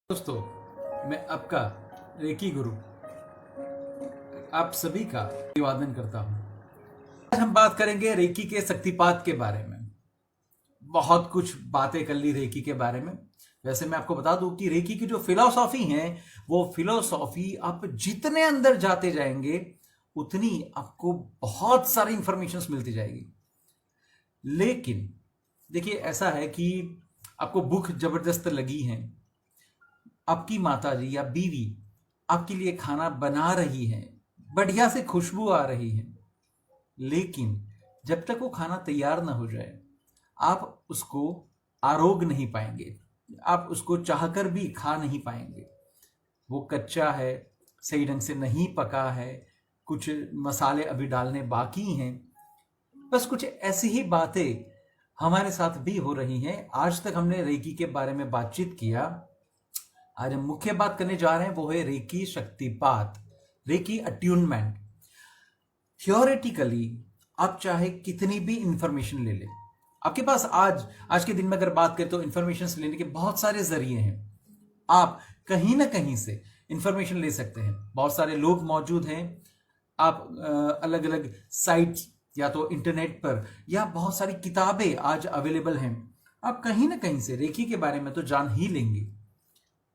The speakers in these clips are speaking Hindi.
दोस्तों, मैं आपका रेकी गुरु आप सभी का अभिवादन करता हूं। आज हम बात करेंगे रेकी के शक्तिपात के बारे में। बहुत कुछ बातें कर ली रेकी के बारे में। वैसे मैं आपको बता दूं कि रेकी की जो फिलॉसॉफी है वो फिलॉसॉफी आप जितने अंदर जाते जाएंगे उतनी आपको बहुत सारी इंफॉर्मेशन मिलती जाएगी। लेकिन देखिए, ऐसा है कि आपको भूख जबरदस्त लगी है, आपकी माताजी या बीवी आपके लिए खाना बना रही है, बढ़िया से खुशबू आ रही है, लेकिन जब तक वो खाना तैयार ना हो जाए आप उसको आरोग नहीं पाएंगे, आप उसको चाहकर भी खा नहीं पाएंगे। वो कच्चा है, सही ढंग से नहीं पका है, कुछ मसाले अभी डालने बाकी हैं। बस कुछ ऐसी ही बातें हमारे साथ भी हो रही हैं। आज तक हमने रेकी के बारे में बातचीत किया। आज हम मुख्य बात करने जा रहे हैं, वो है रेकी शक्तिपात, रेकी अट्यूनमेंट। थियोरेटिकली आप चाहे कितनी भी इंफॉर्मेशन ले लें, आपके पास आज के दिन में अगर बात करें तो इंफॉर्मेशन लेने के बहुत सारे जरिए हैं। आप कहीं ना कहीं से इंफॉर्मेशन ले सकते हैं। बहुत सारे लोग मौजूद हैं। आप अलग अलग साइट्स या तो इंटरनेट पर या बहुत सारी किताबें आज अवेलेबल हैं। आप कहीं ना कहीं से रेकी के बारे में तो जान ही लेंगे।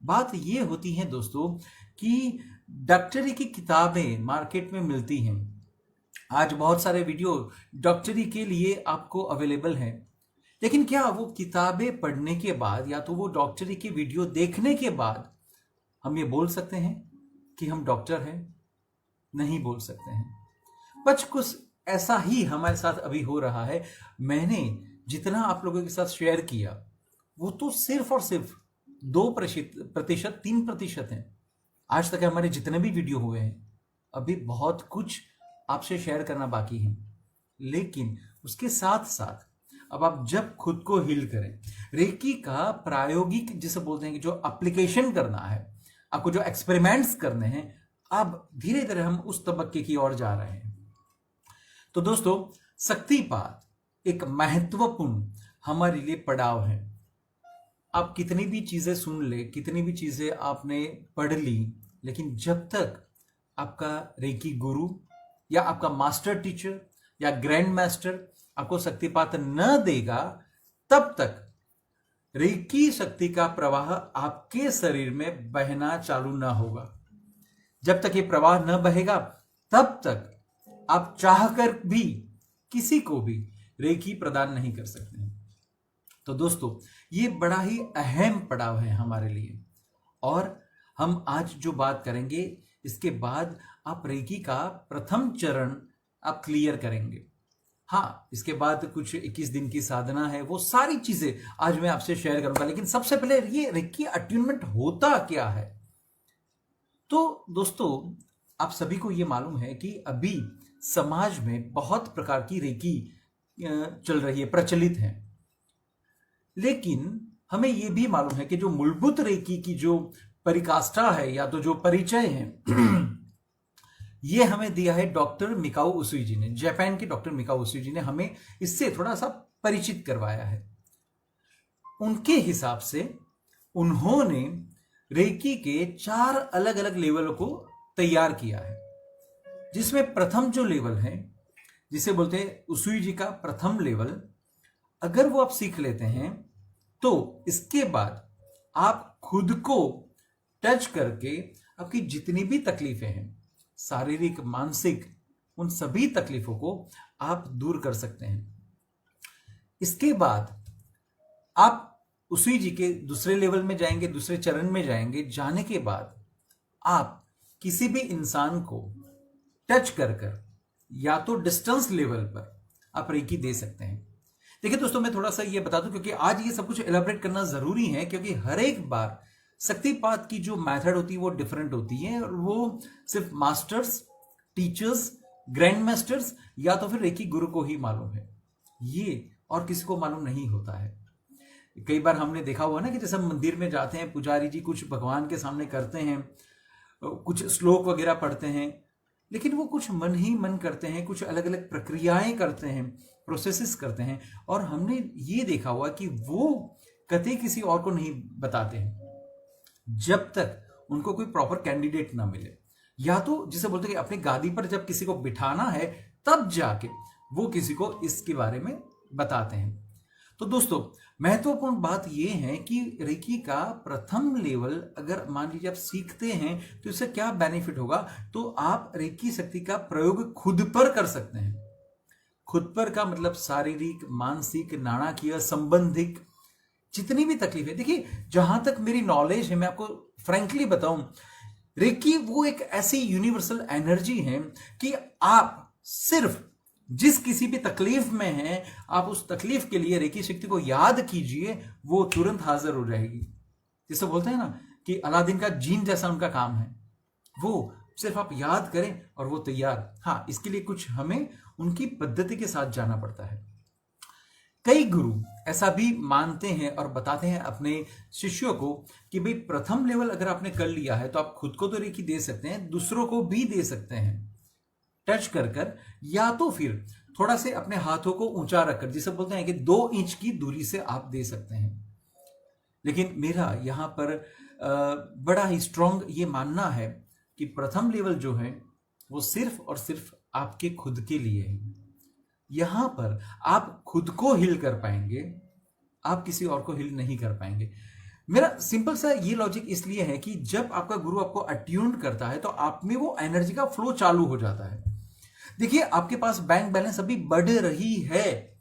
बात ये होती है दोस्तों कि डॉक्टरी की किताबें मार्केट में मिलती हैं। आज बहुत सारे वीडियो डॉक्टरी के लिए आपको अवेलेबल हैं, लेकिन क्या वो किताबें पढ़ने के बाद या तो वो डॉक्टरी की वीडियो देखने के बाद हम ये बोल सकते हैं कि हम डॉक्टर हैं? नहीं बोल सकते हैं। बस कुछ ऐसा ही हमारे साथ अभी हो रहा है। मैंने जितना आप लोगों के साथ शेयर किया वो तो सिर्फ और सिर्फ 2%, 3% है। आज तक हमारे जितने भी वीडियो हुए हैं, अभी बहुत कुछ आपसे शेयर करना बाकी है। लेकिन उसके साथ साथ अब आप जब खुद को हील करें, रेकी का प्रायोगिक जिसे बोलते हैं कि जो एप्लीकेशन करना है, आपको जो एक्सपेरिमेंट्स करने हैं, अब धीरे धीरे हम उस तबक्के की ओर जा रहे हैं। तो दोस्तों, शक्तिपात एक महत्वपूर्ण हमारे लिए पड़ाव है। आप कितनी भी चीजें सुन ले, कितनी भी चीजें आपने पढ़ ली, लेकिन जब तक आपका रेकी गुरु या आपका मास्टर टीचर या ग्रैंड मास्टर आपको शक्तिपात न देगा, तब तक रेकी शक्ति का प्रवाह आपके शरीर में बहना चालू ना होगा। जब तक ये प्रवाह न बहेगा, तब तक आप चाहकर भी किसी को भी रेकी प्रदान नहीं कर सकते हैं। तो दोस्तों, ये बड़ा ही अहम पड़ाव है हमारे लिए। और हम आज जो बात करेंगे, इसके बाद आप रेकी का प्रथम चरण आप क्लियर करेंगे। हाँ, इसके बाद कुछ 21 दिन की साधना है, वो सारी चीजें आज मैं आपसे शेयर करूंगा। लेकिन सबसे पहले ये रेकी अट्यूनमेंट होता क्या है? तो दोस्तों, आप सभी को ये मालूम है कि अभी समाज में बहुत प्रकार की रेकी चल रही है, प्रचलित है। लेकिन हमें यह भी मालूम है कि जो मूलभूत रेकी की जो परिकाष्ठा है या तो जो परिचय है ये हमें दिया है डॉक्टर मिकाओ उसुई जी ने। जापान के डॉक्टर मिकाओ उसुई जी ने हमें इससे थोड़ा सा परिचित करवाया है। उनके हिसाब से उन्होंने रेकी के 4 अलग अलग लेवल को तैयार किया है, जिसमें प्रथम जो लेवल है, जिसे बोलते हैं उसुई जी का प्रथम लेवल, अगर वो आप सीख लेते हैं तो इसके बाद आप खुद को टच करके आपकी जितनी भी तकलीफें हैं, शारीरिक मानसिक, उन सभी तकलीफों को आप दूर कर सकते हैं। इसके बाद आप उसी जी के दूसरे लेवल में जाएंगे, दूसरे चरण में जाएंगे। जाने के बाद आप किसी भी इंसान को टच कर या तो डिस्टेंस लेवल पर आप रेकी दे सकते हैं। देखिए दोस्तों, मैं थोड़ा सा ये बता दूं क्योंकि आज ये सब कुछ एलाबरेट करना जरूरी है, क्योंकि हर एक बार शक्तिपात की जो मेथड होती है वो डिफरेंट होती है, और वो सिर्फ मास्टर्स, टीचर्स, ग्रैंड मास्टर्स या तो फिर रेकी गुरु को ही मालूम है। ये और किसी को मालूम नहीं होता है। कई बार हमने देखा हुआ ना कि जैसे हम मंदिर में जाते हैं, पुजारी जी कुछ भगवान के सामने करते हैं, कुछ श्लोक वगैरह पढ़ते हैं, लेकिन वो कुछ मन ही मन करते हैं, कुछ अलग अलग प्रक्रियाएं करते हैं, प्रोसेसेस करते हैं, और हमने ये देखा हुआ कि वो कतई किसी और को नहीं बताते हैं। जब तक उनको कोई प्रॉपर कैंडिडेट ना मिले, या तो जिसे बोलते हैं कि अपनी गादी पर जब किसी को बिठाना है तब जाके वो किसी को इसके बारे में बताते हैं। तो दोस्तों, महत्वपूर्ण बात यह है कि रेकी का प्रथम लेवल अगर मान लीजिए आप सीखते हैं तो इससे क्या बेनिफिट होगा, तो आप रेकी शक्ति का प्रयोग खुद पर कर सकते हैं। खुद पर का मतलब शारीरिक, मानसिक, नाणाकीय, संबंधिक जितनी भी तकलीफ है। देखिए, जहां तक मेरी नॉलेज है, मैं आपको फ्रैंकली बताऊं, रेकी वो एक ऐसी यूनिवर्सल एनर्जी है कि आप सिर्फ जिस किसी भी तकलीफ में हैं, आप उस तकलीफ के लिए रेकी शक्ति को याद कीजिए, वो तुरंत हाजिर हो जाएगी। जिसे बोलते हैं ना कि अलादीन का जीन जैसा उनका काम है, वो सिर्फ आप याद करें और वो तैयार। हाँ, इसके लिए कुछ हमें उनकी पद्धति के साथ जाना पड़ता है। कई गुरु ऐसा भी मानते हैं और बताते हैं अपने शिष्यों को कि भाई प्रथम लेवल अगर आपने कर लिया है तो आप खुद को तो रेकी दे सकते हैं, दूसरों को भी दे सकते हैं टच कर, या तो फिर थोड़ा से अपने हाथों को ऊंचा रखकर, जिसे बोलते हैं कि 2 इंच की दूरी से आप दे सकते हैं। लेकिन मेरा यहां पर बड़ा ही स्ट्रांग ये मानना है कि प्रथम लेवल जो है वो सिर्फ और सिर्फ आपके खुद के लिए है। यहां पर आप खुद को हिल कर पाएंगे, आप किसी और को हिल नहीं कर पाएंगे। मेरा सिंपल सा ये लॉजिक इसलिए है कि जब आपका गुरु आपको अट्यून्ड करता है तो आप में वो एनर्जी का फ्लो चालू हो जाता है। देखिए, आपके पास बैंक बैलेंस अभी बढ़ रही है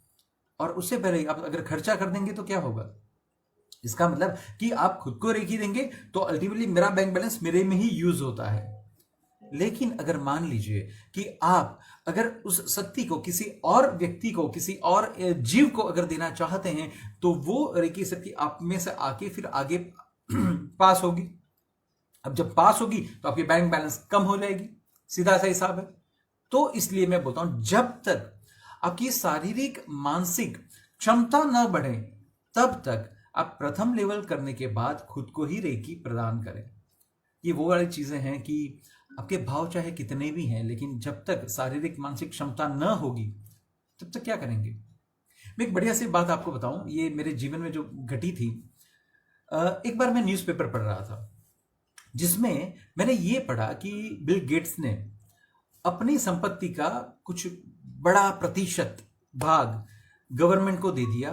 और उससे पहले आप अगर खर्चा कर देंगे तो क्या होगा? इसका मतलब कि आप खुद को रेकी देंगे तो अल्टीमेटली मेरा बैंक बैलेंस मेरे में ही यूज होता है। लेकिन अगर मान लीजिए कि आप अगर उस शक्ति को किसी और व्यक्ति को, किसी और जीव को अगर देना चाहते हैं, तो वो रेकी शक्ति आप में से आके फिर आगे पास होगी। अब जब पास होगी तो आपकी बैंक बैलेंस कम हो जाएगी, सीधा सा हिसाब है। तो इसलिए मैं बोलता हूं, जब तक आपकी शारीरिक मानसिक क्षमता न बढ़े तब तक आप प्रथम लेवल करने के बाद खुद को ही रेकी प्रदान करें। ये वो वाली चीजें हैं कि आपके भाव चाहे कितने भी हैं, लेकिन जब तक शारीरिक मानसिक क्षमता न होगी तब तक क्या करेंगे। मैं एक बढ़िया सी बात आपको बताऊं, ये मेरे जीवन में जो घटी थी। एक बार मैं न्यूज़पेपर पढ़ रहा था जिसमें मैंने ये पढ़ा कि बिल गेट्स ने अपनी संपत्ति का कुछ बड़ा प्रतिशत भाग गवर्नमेंट को दे दिया,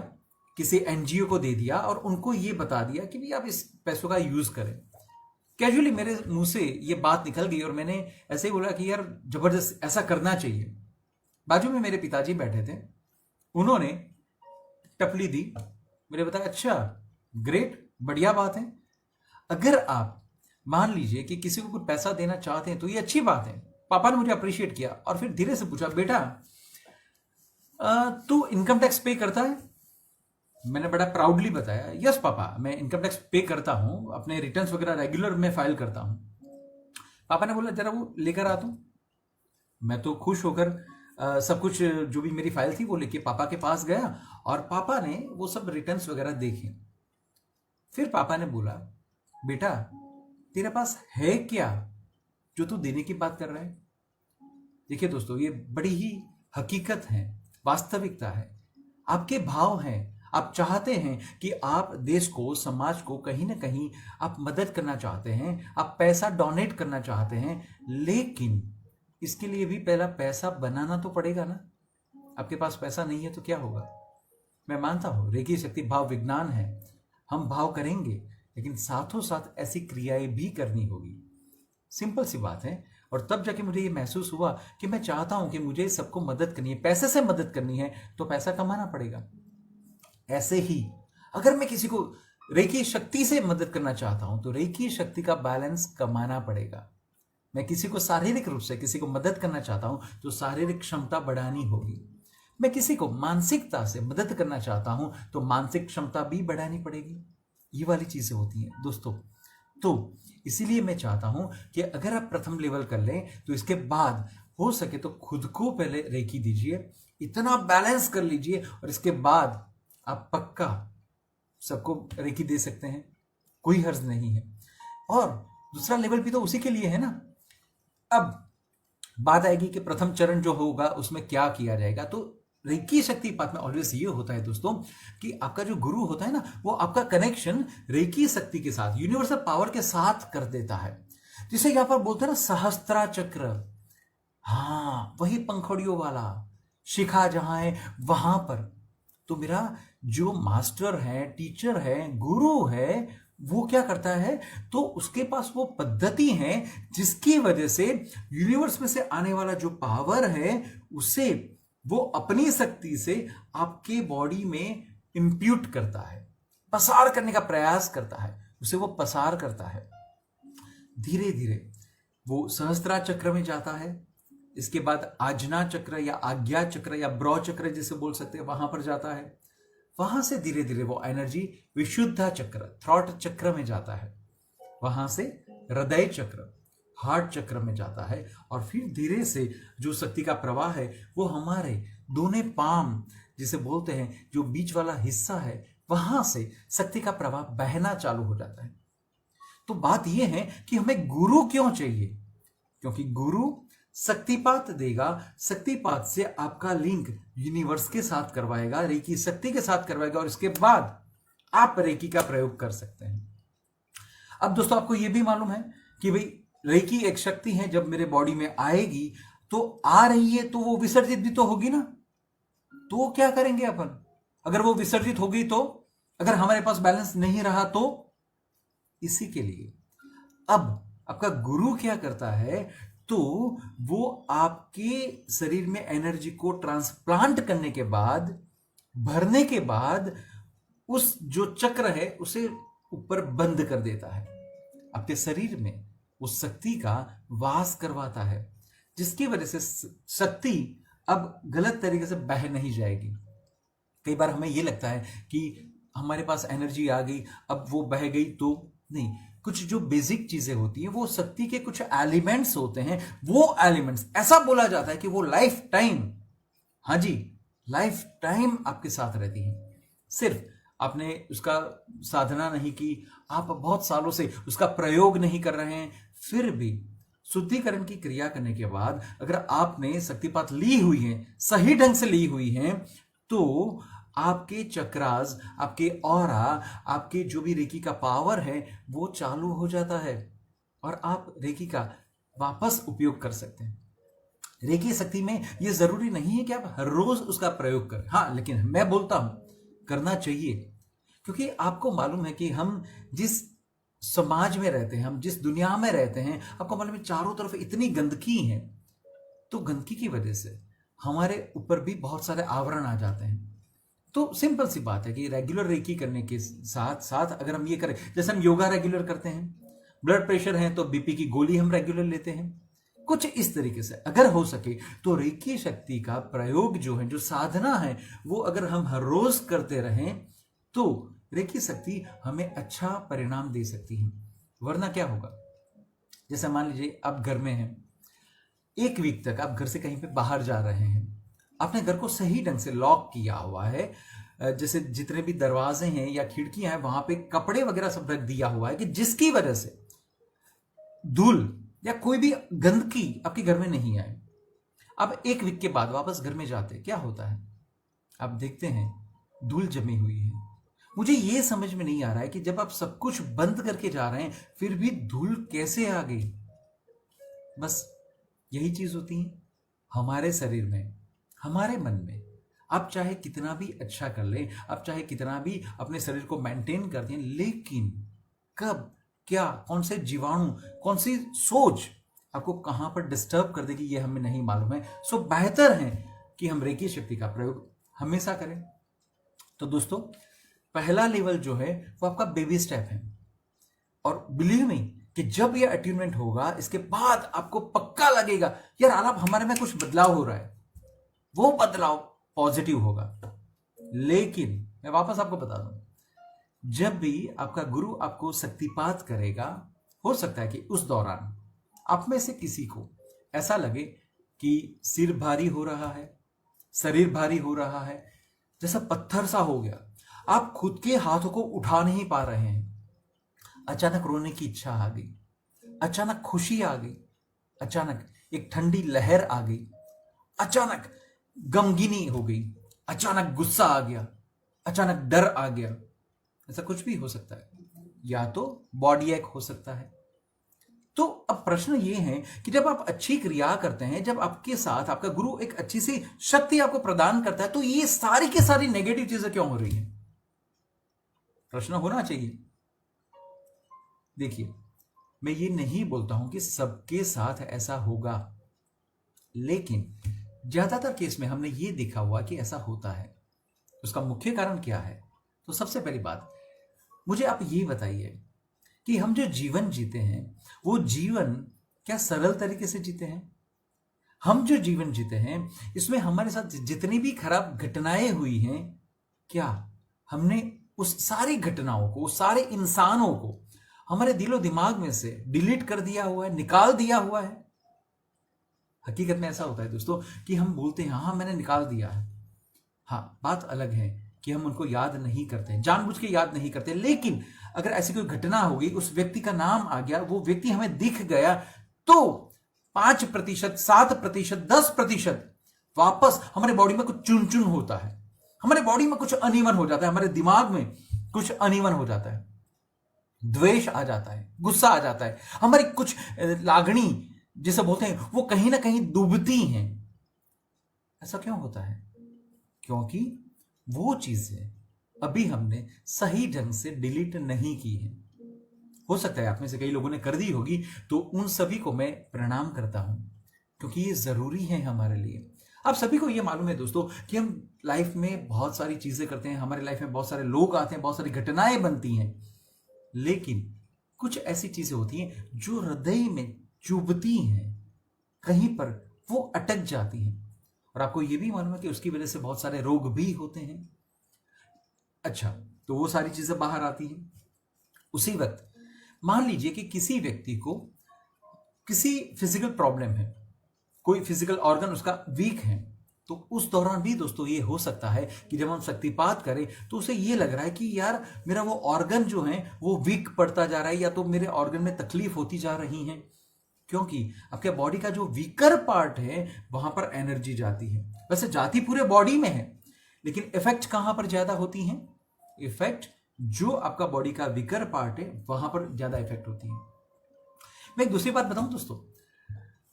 किसी एनजीओ को दे दिया और उनको ये बता दिया कि भाई आप इस पैसों का यूज करें। कैजुअली मेरे मुंह से ये बात निकल गई और मैंने ऐसे ही बोला कि यार जबरदस्त ऐसा करना चाहिए। बाजू में मेरे पिताजी बैठे थे, उन्होंने टपली दी, मैंने बताया अच्छा ग्रेट, बढ़िया बात है। अगर आप मान लीजिए कि किसी को कुछ पैसा देना चाहते हैं तो ये अच्छी बात है। पापा ने मुझे अप्रिशिएट किया और फिर धीरे से पूछा, बेटा तू इनकम टैक्स पे करता है? मैंने बड़ा प्राउडली बताया, यस पापा, मैं इनकम टैक्स पे करता हूं, अपने रिटर्न्स वगैरह रेगुलर में फाइल करता हूं। पापा ने बोला जरा वो लेकर आ तू। मैं तो खुश होकर सब कुछ जो भी मेरी फाइल थी वो लेके पापा के पास गया और पापा ने वो सब रिटर्न्स वगैरह देखे। फिर पापा ने बोला, बेटा तेरे पास है क्या जो तू देने की बात कर रहा है? देखिए दोस्तों, ये बड़ी ही हकीकत है, वास्तविकता है, आपके भाव हैं। आप चाहते हैं कि आप देश को, समाज को कहीं ना कहीं आप मदद करना चाहते हैं, आप पैसा डोनेट करना चाहते हैं, लेकिन इसके लिए भी पहला पैसा बनाना तो पड़ेगा ना। आपके पास पैसा नहीं है तो क्या होगा? मैं मानता हूं रेकी शक्ति भाव विज्ञान है, हम भाव करेंगे, लेकिन साथों साथ ऐसी क्रियाएं भी करनी होगी। सिंपल सी बात है। और तब जाके मुझे ये महसूस हुआ कि मैं चाहता हूं कि मुझे सबको मदद करनी है, पैसे से मदद करनी है तो पैसा कमाना पड़ेगा। ऐसे ही अगर मैं किसी को रेकी शक्ति से मदद करना चाहता हूं तो रेकी शक्ति का बैलेंस कमाना पड़ेगा। मैं किसी को शारीरिक रूप से किसी को मदद करना चाहता हूं तो शारीरिक क्षमता बढ़ानी होगी। मैं किसी को मानसिकता से मदद करना चाहता हूं तो मानसिक क्षमता भी बढ़ानी पड़ेगी। ये वाली चीजें होती हैं दोस्तों। तो इसीलिए मैं चाहता हूं कि अगर आप प्रथम लेवल कर लें तो इसके बाद हो सके तो खुद को पहले रेकी दीजिए, इतना बैलेंस कर लीजिए और इसके बाद आप पक्का सबको रेकी दे सकते हैं, कोई हर्ज नहीं है। और दूसरा लेवल भी तो उसी के लिए है ना। अब बात आएगी कि प्रथम चरण जो होगा उसमें क्या किया जाएगा। तो रेकी शक्तिपात में ऑलवेज ये होता है दोस्तों कि आपका जो गुरु होता है ना, वो आपका कनेक्शन रेकी शक्ति के साथ, यूनिवर्सल पावर के साथ कर देता है। जिसे यहां पर बोलते हैं ना सहस्त्रा चक्र, हाँ वही पंखुड़ियों वाला शिखा जहां है वहां पर। तो मेरा जो मास्टर है, टीचर है, गुरु है, वो क्या करता है, तो उसके पास वो पद्धति है जिसकी वजह से यूनिवर्स में से आने वाला जो पावर है उसे वो अपनी शक्ति से आपके बॉडी में इंप्यूट करता है, पसार करने का प्रयास करता है, उसे वो पसार करता है। धीरे धीरे वो सहस्त्रा चक्र में जाता है, इसके बाद आज्ञा चक्र या आज्ञा चक्र या ब्रौ चक्र जिसे बोल सकते हैं वहां पर जाता है। वहां से धीरे धीरे वो एनर्जी विशुद्धा चक्र, थ्रॉट चक्र में जाता है, वहां से हृदय चक्र, हार्ट चक्र में जाता है, और फिर धीरे से जो शक्ति का प्रवाह है वो हमारे दोनों पाम जिसे बोलते हैं, जो बीच वाला हिस्सा है, वहां से शक्ति का प्रवाह बहना चालू हो जाता है। तो बात यह है कि हमें गुरु क्यों चाहिए, क्योंकि गुरु शक्तिपात देगा, शक्तिपात से आपका लिंक यूनिवर्स के साथ करवाएगा, रेकी शक्ति के साथ करवाएगा, और इसके बाद आप रेकी का प्रयोग कर सकते हैं। अब दोस्तों आपको यह भी मालूम है कि भाई रेकी एक शक्ति है, जब मेरे बॉडी में आएगी तो आ रही है तो वो विसर्जित भी तो होगी ना, तो क्या करेंगे अपन, अगर वो विसर्जित होगी तो, अगर हमारे पास बैलेंस नहीं रहा तो। इसी के लिए अब आपका गुरु क्या करता है, तो वो आपके शरीर में एनर्जी को ट्रांसप्लांट करने के बाद, भरने के बाद, उस जो चक्र है उसे ऊपर बंद कर देता है, आपके शरीर में उस शक्ति का वास करवाता है, जिसकी वजह से शक्ति अब गलत तरीके से बह नहीं जाएगी। कई बार हमें यह लगता है कि हमारे पास एनर्जी आ गई, अब वो बह गई, तो नहीं, कुछ जो बेसिक चीजें होती हैं, वो शक्ति के कुछ एलिमेंट्स होते हैं, वो एलिमेंट्स ऐसा बोला जाता है कि वो लाइफ टाइम, हाँ जी, लाइफ टाइम आपके साथ रहती हैं। सिर्फ आपने उसका साधना नहीं की, आप बहुत सालों से उसका प्रयोग नहीं कर रहे हैं, फिर भी शुद्धिकरण की क्रिया करने के बाद अगर आपने शक्तिपात ली हुई है, सही ढंग से ली हुई है, तो आपके चक्रास, आपके ऑरा, आपके जो भी रेकी का पावर है वो चालू हो जाता है, और आप रेकी का वापस उपयोग कर सकते हैं। रेकी शक्ति में यह जरूरी नहीं है कि आप हर रोज उसका प्रयोग करें, हाँ, लेकिन मैं बोलता हूं करना चाहिए, क्योंकि आपको मालूम है कि हम जिस समाज में रहते हैं, हम जिस दुनिया में रहते हैं, आपको मालूम है चारों तरफ इतनी गंदगी है, तो गंदगी की वजह से हमारे ऊपर भी बहुत सारे आवरण आ जाते हैं। तो सिंपल सी बात है कि रेगुलर रेकी करने के साथ साथ अगर हम ये करें, जैसे हम योगा रेगुलर करते हैं, ब्लड प्रेशर है तो बीपी की गोली हम रेगुलर लेते हैं, कुछ इस तरीके से अगर हो सके तो रेकी शक्ति का प्रयोग जो है, जो साधना है, वो अगर हम हर रोज करते रहें तो रेकी शक्ति हमें अच्छा परिणाम दे सकती है। वरना क्या होगा, जैसे मान लीजिए आप घर में हैं, एक वीक तक आप घर से कहीं पे बाहर जा रहे हैं, आपने घर को सही ढंग से लॉक किया हुआ है, जैसे जितने भी दरवाजे हैं या खिड़कियां हैं वहां पे कपड़े वगैरह सब रख दिया हुआ है, कि जिसकी वजह से धूल या कोई भी गंदगी आपके घर में नहीं आए। अब एक वीक के बाद वापस घर में जाते क्या होता है, आप देखते हैं धूल जमी हुई है। मुझे यह समझ में नहीं आ रहा है कि जब आप सब कुछ बंद करके जा रहे हैं फिर भी धूल कैसे आ गई। बस यही चीज होती है हमारे शरीर में, हमारे मन में। आप चाहे कितना भी अच्छा कर लें, आप चाहे कितना भी अपने शरीर को मेंटेन कर दें, लेकिन कब, क्या, कौन से जीवाणु, कौन सी सोच आपको कहां पर डिस्टर्ब कर देगी, ये हमें नहीं मालूम है। सो बेहतर है कि हम रेकी शक्ति का प्रयोग हमेशा करें। तो दोस्तों, पहला लेवल जो है वो आपका बेबी स्टेप है, और बिलीव मी कि जब ये अट्यूनमेंट होगा, इसके बाद आपको पक्का लगेगा यार आलाप हमारे में कुछ बदलाव हो रहा है, वो बदलाव पॉजिटिव होगा। लेकिन मैं वापस आपको बता दूं, जब भी आपका गुरु आपको शक्तिपात करेगा, हो सकता है कि उस दौरान आप में से किसी को ऐसा लगे कि सिर भारी हो रहा है, शरीर भारी हो रहा है, जैसा पत्थर सा हो गया, आप खुद के हाथों को उठा नहीं पा रहे हैं, अचानक रोने की इच्छा आ गई, अचानक खुशी आ गई, अचानक एक ठंडी लहर आ गई, अचानक गमगीनी हो गई, अचानक गुस्सा आ गया, अचानक डर आ गया, ऐसा कुछ भी हो सकता है, या तो बॉडी एक हो सकता है। तो अब प्रश्न ये है कि जब आप अच्छी क्रिया करते हैं, जब आपके साथ आपका गुरु एक अच्छी सी शक्ति आपको प्रदान करता है, तो ये सारी की सारी नेगेटिव चीजें क्यों हो रही हैं? प्रश्न होना चाहिए। देखिए, मैं ये नहीं बोलता हूं कि सबके साथ ऐसा होगा, लेकिन ज्यादातर केस में हमने ये देखा हुआ कि ऐसा होता है। उसका मुख्य कारण क्या है? तो सबसे पहली बात, मुझे आप ये बताइए कि हम जो जीवन जीते हैं, वो जीवन क्या सरल तरीके से जीते हैं? हम जो जीवन जीते हैं, इसमें हमारे साथ जितनी भी खराब घटनाएं हुई हैं, क्या हमने उस सारी घटनाओं को, उस सारे इंसानों को हमारे दिलो दिमाग में से डिलीट कर दिया हुआ है, निकाल दिया हुआ है? हकीकत में ऐसा होता है दोस्तों कि हम बोलते हैं हाँ मैंने निकाल दिया है। हाँ, बात अलग है कि हम उनको याद नहीं करते, जानबूझ के याद नहीं करते, लेकिन अगर ऐसी कोई घटना हो गई, उस व्यक्ति का नाम आ गया, वो व्यक्ति हमें दिख गया, तो 5%, 7%, 10% वापस हमारे बॉडी में कुछ चुन चुन होता है, हमारे बॉडी में कुछ अनइवन हो जाता है, हमारे दिमाग में कुछ अनइवन हो जाता है, द्वेष आ जाता है, गुस्सा आ जाता है, हमारी कुछ लागणी जिसे बोलते हैं वो कहीं ना कहीं डूबती हैं। ऐसा क्यों होता है? क्योंकि वो चीजें अभी हमने सही ढंग से डिलीट नहीं की है। हो सकता है आप में से कई लोगों ने कर दी होगी, तो उन सभी को मैं प्रणाम करता हूं, क्योंकि ये जरूरी है हमारे लिए। आप सभी को ये मालूम है दोस्तों कि हम लाइफ में बहुत सारी चीजें करते हैं, हमारे लाइफ में बहुत सारे लोग आते हैं, बहुत सारी घटनाएं बनती हैं, लेकिन कुछ ऐसी चीजें होती हैं जो हृदय में चुभती हैं, कहीं पर वो अटक जाती हैं, और आपको ये भी मालूम है कि उसकी वजह से बहुत सारे रोग भी होते हैं। अच्छा, तो वो सारी चीजें बाहर आती हैं। उसी वक्त मान लीजिए कि किसी व्यक्ति को किसी फिजिकल प्रॉब्लम है, कोई फिजिकल ऑर्गन उसका वीक है, तो उस दौरान भी दोस्तों ये हो सकता है कि जब हम शक्तिपात करें तो उसे ये लग रहा है कि यार मेरा वो ऑर्गन जो है वो वीक पड़ता जा रहा है, या तो मेरे ऑर्गन में तकलीफ होती जा रही है, क्योंकि आपके बॉडी का जो वीकर पार्ट है वहां पर एनर्जी जाती है। वैसे जाती पूरे बॉडी में है, लेकिन इफेक्ट कहां पर ज्यादा होती है? इफेक्ट जो आपका बॉडी का वीकर पार्ट है वहां पर ज्यादा इफेक्ट होती है। मैं एक दूसरी बात बताऊं दोस्तों,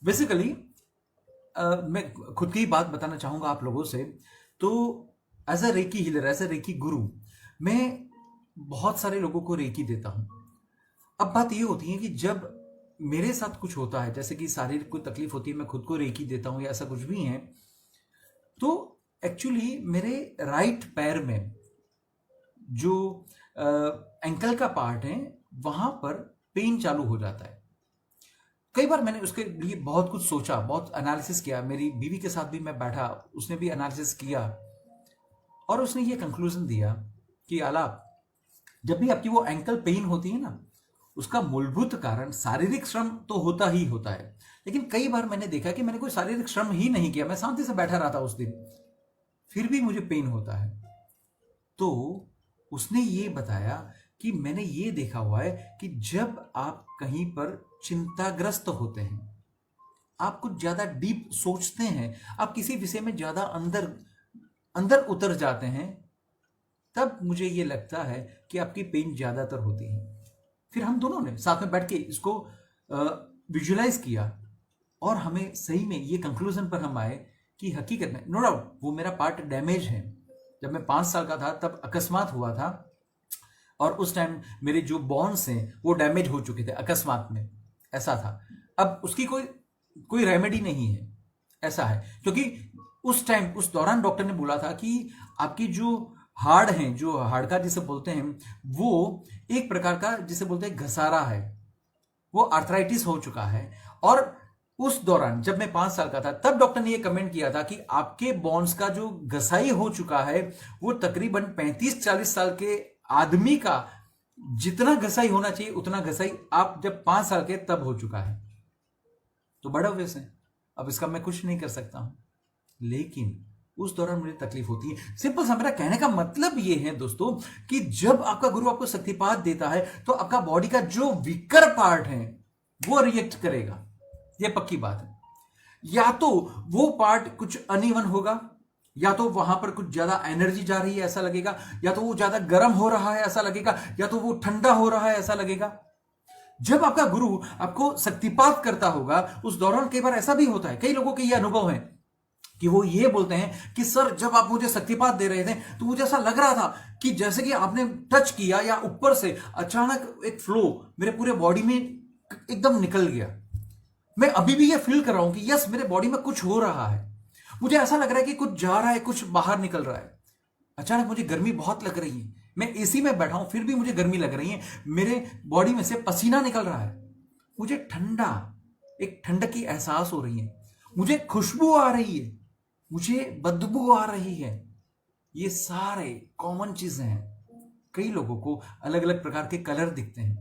बेसिकली मैं खुद की बात बताना चाहूंगा आप लोगों से। तो as a reiki healer, as a reiki guru, मैं बहुत सारे लोगों को रेकी देता हूं। अब बात ये होती है कि जब मेरे साथ कुछ होता है, जैसे कि शारीरिक कोई तकलीफ होती है, मैं खुद को रेकी देता हूं या ऐसा कुछ भी है, तो एक्चुअली मेरे राइट पैर में जो एंकल का पार्ट है वहां पर पेन चालू हो जाता है। कई बार मैंने उसके लिए बहुत कुछ सोचा, बहुत एनालिसिस किया, मेरी बीवी के साथ भी मैं बैठा, उसने भी एनालिसिस किया, और उसने ये कंक्लूजन दिया कि आलाप, जब भी आपकी वो एंकल पेन होती है ना, उसका मूलभूत कारण शारीरिक श्रम तो होता ही होता है, लेकिन कई बार मैंने देखा कि मैंने कोई शारीरिक श्रम ही नहीं किया, मैं शांति से बैठा रहा था उस दिन, फिर भी मुझे पेन होता है। तो उसने ये बताया कि मैंने ये देखा हुआ है कि जब आप कहीं पर चिंताग्रस्त होते हैं, आप कुछ ज्यादा डीप सोचते हैं, आप किसी विषय में ज्यादा अंदर अंदर उतर जाते हैं, तब मुझे ये लगता है कि आपकी पेन ज्यादातर होती है। फिर हम दोनों ने साथ में बैठ के इसको विजुअलाइज किया, और हमें सही में ये कंक्लूजन पर हम आए कि हकीकत में नो डाउट वो मेरा पार्ट डैमेज है। जब मैं 5 साल का था तब अकस्मात हुआ था, और उस टाइम मेरे जो बोन्स हैं वो डैमेज हो चुके थे अकस्मात में, ऐसा था। अब उसकी कोई रेमेडी नहीं है, ऐसा है, क्योंकि उस टाइम उस दौरान डॉक्टर ने बोला था कि आपकी जो हाड़ हैं, जो हाड़का जिसे बोलते हैं, वो एक प्रकार का जिसे बोलते हैं घसारा है, वो आर्थराइटिस हो चुका है। और उस दौरान जब मैं 5 साल का था तब डॉक्टर ने ये कमेंट किया था कि आपके बोन्स का जो घसाई हो चुका है वो तकरीबन 35-40 साल के आदमी का जितना घसाई होना चाहिए उतना घसाई आप जब 5 साल के तब हो चुका है। तो बड़ा वैसे अब इसका मैं कुछ नहीं कर सकता हूं, लेकिन उस दौरान मुझे तकलीफ होती है। सिंपल सा मेरा कहने का मतलब ये है दोस्तों कि जब आपका गुरु आपको शक्तिपात देता है तो आपका बॉडी का जो वीकर पार्ट है वो रिएक्ट करेगा, ये पक्की बात है। या तो वो पार्ट कुछ अनइवन होगा, या तो वहां पर कुछ ज्यादा एनर्जी जा रही है ऐसा लगेगा, या तो वो ज्यादा गर्म हो रहा है ऐसा लगेगा, या तो वो ठंडा हो रहा है ऐसा लगेगा। जब आपका गुरु आपको शक्तिपात करता होगा उस दौरान कई बार ऐसा भी होता है, कई लोगों के ये अनुभव है कि वो ये बोलते हैं कि सर जब आप मुझे शक्तिपात दे रहे थे तो मुझे ऐसा लग रहा था कि जैसे कि आपने टच किया या ऊपर से अचानक एक फ्लो मेरे पूरे बॉडी में एकदम निकल गया। मैं अभी भी ये फील कर रहा हूं कि यस मेरे बॉडी में कुछ हो रहा है, मुझे ऐसा लग रहा है कि कुछ जा रहा है, कुछ बाहर निकल रहा है। अचानक मुझे गर्मी बहुत लग रही है, मैं एसी में बैठा हूं फिर भी मुझे गर्मी लग रही है, मेरे बॉडी में से पसीना निकल रहा है, मुझे ठंडा एक ठंडक की एहसास हो रही है, मुझे खुशबू आ रही है, मुझे बदबू आ रही है। ये सारे कॉमन चीजें हैं। कई लोगों को अलग अलग प्रकार के कलर दिखते हैं,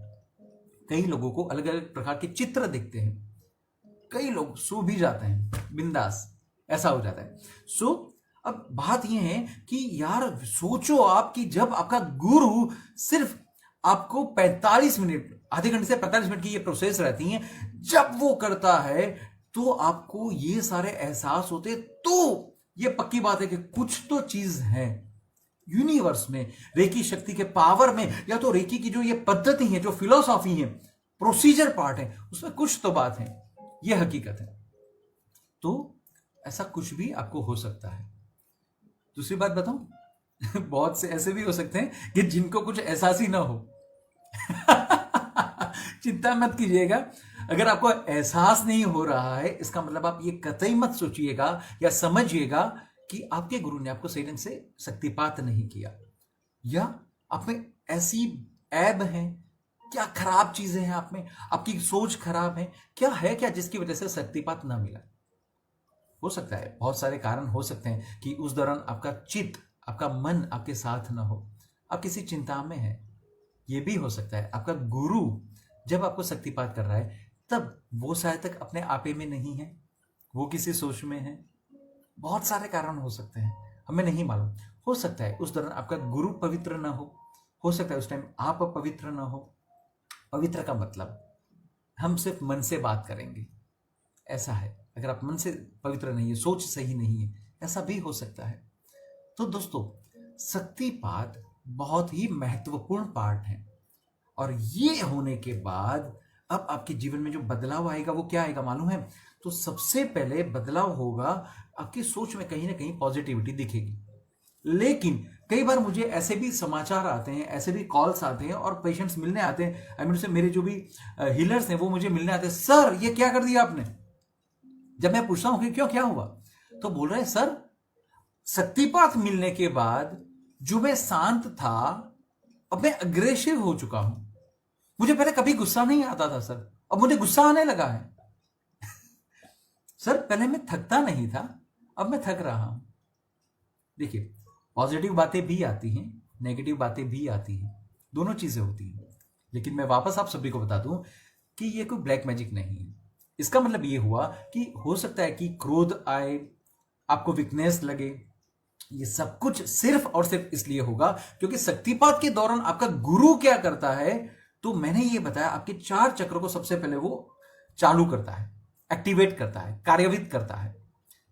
कई लोगों को अलग अलग प्रकार के चित्र दिखते हैं, कई लोग सो भी जाते हैं बिंदास, ऐसा हो जाता है। सो अब बात यह है कि यार सोचो आप कि जब आपका गुरु सिर्फ आपको 45 मिनट, आधे घंटे से 45 मिनट की ये प्रोसेस रहती है, जब वो करता है तो आपको ये सारे एहसास होते, तो ये पक्की बात है कि कुछ तो चीज है यूनिवर्स में, रेकी शक्ति के पावर में, या तो रेकी की जो ये पद्धति है, जो फिलॉसॉफी है, प्रोसीजर पार्ट है, उसमें कुछ तो बात है, ये हकीकत है। तो ऐसा कुछ भी आपको हो सकता है। दूसरी बात बताऊं बहुत से ऐसे भी हो सकते हैं कि जिनको कुछ एहसास ही ना हो चिंता मत कीजिएगा, अगर आपको एहसास नहीं हो रहा है इसका मतलब आप ये कतई मत सोचिएगा या समझिएगा कि आपके गुरु ने आपको सही ढंग से शक्तिपात नहीं किया, या आप में ऐसी ऐब है, क्या खराब चीजें हैं आप में, आपकी सोच खराब है, क्या है क्या जिसकी वजह से शक्तिपात ना मिला। हो सकता है बहुत सारे कारण हो सकते हैं कि उस दौरान आपका चित्त, आपका मन आपके साथ ना हो, आप किसी चिंता में है। यह भी हो सकता है आपका गुरु जब आपको शक्तिपात कर रहा है तब वो शायद तक अपने आपे में नहीं है, वो किसी सोच में है। बहुत सारे कारण हो सकते हैं, हमें नहीं मालूम। हो सकता है उस दौरान आपका गुरु पवित्र ना हो सकता है उस टाइम आप पवित्र ना हो। पवित्र का मतलब हम सिर्फ मन से बात करेंगे, ऐसा है। अगर आप मन से पवित्र नहीं है, सोच सही नहीं है, ऐसा भी हो सकता है। तो दोस्तों शक्तिपात बहुत ही महत्वपूर्ण पार्ट है, और ये होने के बाद अब आपके जीवन में जो बदलाव आएगा वो क्या आएगा मालूम है? तो सबसे पहले बदलाव होगा आपकी सोच में, कहीं ना कहीं पॉजिटिविटी दिखेगी। लेकिन कई बार मुझे ऐसे भी समाचार आते हैं, ऐसे भी कॉल्स आते हैं और पेशेंट्स मिलने आते हैं, आई मीन से मेरे जो भी हीलर्स हैं वो मुझे मिलने आते हैं, सर ये क्या कर दिया आपने। जब मैं पूछता हूं कि क्यों, क्या हुआ, तो बोल रहे हैं सर शक्तिपात मिलने के बाद जो मैं शांत था अब मैं अग्रेसिव हो चुका हूं। मुझे पहले कभी गुस्सा नहीं आता था सर, अब मुझे गुस्सा आने लगा है सर पहले मैं थकता नहीं था, अब मैं थक रहा हूं। देखिए पॉजिटिव बातें भी आती हैं, नेगेटिव बातें भी आती हैं, दोनों चीजें होती हैं। लेकिन मैं वापस आप सभी को बता दूं कि ये कोई ब्लैक मैजिक नहीं है। इसका मतलब ये हुआ कि हो सकता है कि क्रोध आए, आपको वीकनेस लगे, ये सब कुछ सिर्फ और सिर्फ इसलिए होगा क्योंकि शक्तिपात के दौरान आपका गुरु क्या करता है, तो मैंने ये बताया आपके 4 चक्र को सबसे पहले वो चालू करता है, एक्टिवेट करता है, कार्यान्वित करता है।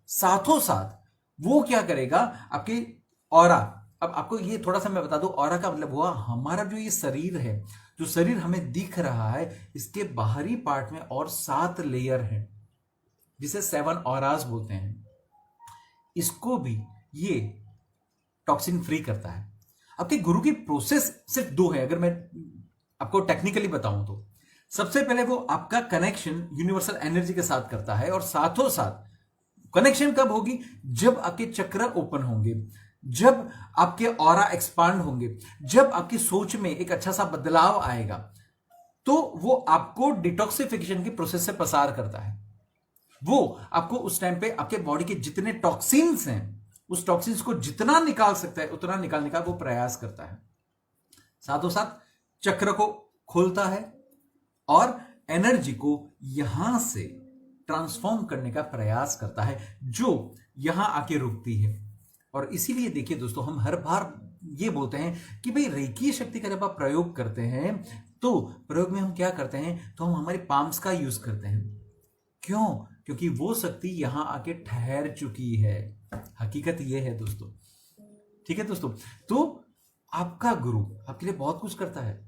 साथों साथ वो क्या करेगा आपके ऑरा। अब आपको ये थोड़ा सा मैं बता दूं, ऑरा का मतलब हुआ हमारा जो ये शरीर है, जो शरीर हमें दिख रहा है, इसके बाहरी पार्ट में और 7 लेयर हैं जिसे 7 ऑरास बोलते हैं। इसको भी ये टॉक्सिन फ्री करता है। आपके गुरु की प्रोसेस सिर्फ 2 है, अगर मैं आपको टेक्निकली बताऊं तो। सबसे पहले वो आपका कनेक्शन यूनिवर्सल एनर्जी के साथ करता है, और साथों साथ कनेक्शन कब होगी, जब आपके चक्र ओपन होंगे, जब आपके ऑरा एक्सपांड होंगे, जब आपकी सोच में एक अच्छा सा बदलाव आएगा, तो वो आपको डिटॉक्सिफिकेशन की प्रोसेस से पसार करता है। वो आपको उस टाइम पे आपके बॉडी के जितने टॉक्सिन्स हैं, उस टॉक्सिन्स को जितना निकाल सकता है उतना निकालने का वो प्रयास करता है। साथों साथ चक्र को खोलता है और एनर्जी को यहां से ट्रांसफॉर्म करने का प्रयास करता है, जो यहां आके रुकती है। और इसीलिए देखिए दोस्तों, हम हर बार ये बोलते हैं कि भाई रेकी शक्ति का जब आप प्रयोग करते हैं तो प्रयोग में हम क्या करते हैं, तो हम हमारे पाम्स का यूज करते हैं। क्यों? क्योंकि वो शक्ति यहां आके ठहर चुकी है। हकीकत ये है दोस्तों। ठीक है दोस्तों, तो आपका गुरु आपके लिए बहुत कुछ करता है,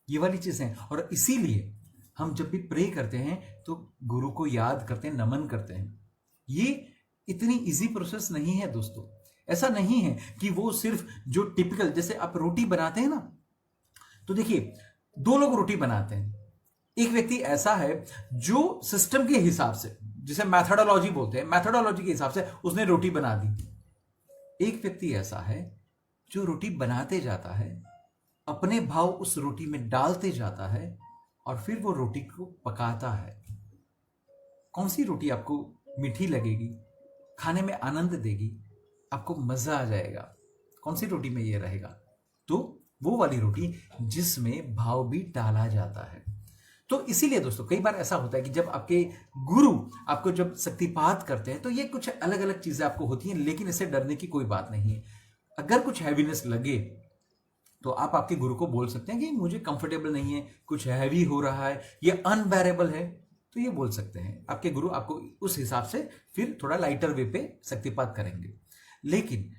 ये वाली चीजें हैं। और इसीलिए हम जब भी प्रे करते हैं तो गुरु को याद करते हैं, नमन करते हैं। ये इतनी इजी प्रोसेस नहीं है दोस्तों। ऐसा नहीं है कि वो सिर्फ जो टिपिकल, जैसे आप रोटी बनाते हैं ना, तो देखिए दो लोग रोटी बनाते हैं। एक व्यक्ति ऐसा है जो सिस्टम के हिसाब से, जिसे मैथोडोलॉजी बोलते हैं, मैथोडोलॉजी के हिसाब से उसने रोटी बना दी। एक व्यक्ति ऐसा है जो रोटी बनाते जाता है, अपने भाव उस रोटी में डालते जाता है और फिर वो रोटी को पकाता है। कौन सी रोटी आपको मीठी लगेगी, खाने में आनंद देगी, आपको मजा आ जाएगा, कौन सी रोटी में ये रहेगा? तो वो वाली रोटी जिसमें भाव भी डाला जाता है। तो इसीलिए दोस्तों कई बार ऐसा होता है कि जब आपके गुरु आपको जब शक्तिपात करते हैं तो ये कुछ अलग अलग चीजें आपको होती हैं, लेकिन इससे डरने की कोई बात नहीं है। अगर कुछ हैवीनेस लगे तो आप आपके गुरु को बोल सकते हैं कि मुझे कंफर्टेबल नहीं है, कुछ हैवी हो रहा है, ये अनबेरेबल है, तो ये बोल सकते हैं। आपके गुरु आपको उस हिसाब से फिर थोड़ा लाइटर वे पे शक्तिपात करेंगे, लेकिन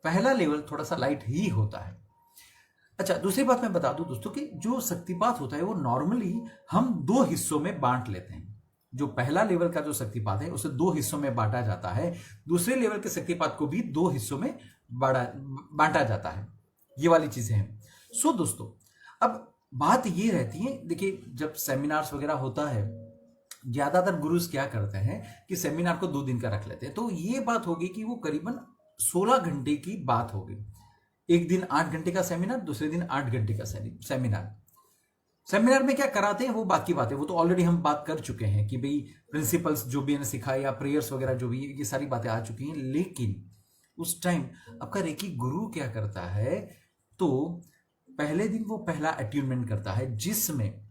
पहला लेवल थोड़ा सा लाइट ही होता है। अच्छा, दूसरी बात मैं बता दूं दोस्तों कि जो शक्तिपात होता है वो नॉर्मली हम दो हिस्सों में बांट लेते हैं। जो पहला लेवल का जो शक्तिपात है उसे दो हिस्सों में बांटा जाता है, दूसरे लेवल के शक्तिपात को भी दो हिस्सों में बांटा जाता है। ये वाली चीजें हैं। सो दोस्तों अब बात ये रहती है, देखिए जब सेमिनार्स वगैरह होता है, ज्यादातर गुरुज क्या करते हैं कि सेमिनार को 2 दिन का रख लेते हैं। तो ये बात होगी कि वो करीबन 16 घंटे की बात होगी। एक दिन 8 घंटे का सेमिनार, दूसरे दिन 8 घंटे का सेमिनार। सेमिनार में क्या कराते हैं वो बात की बात है, वो तो ऑलरेडी हम बात कर चुके हैं कि भाई प्रिंसिपल्स जो भी सिखाए या प्रेयर्स वगैरह जो भी, ये सारी बातें आ चुकी हैं। लेकिन उस टाइम आपका रेकी गुरु क्या करता है, तो पहले दिन वो पहला अट्यूनमेंट करता है जिसमें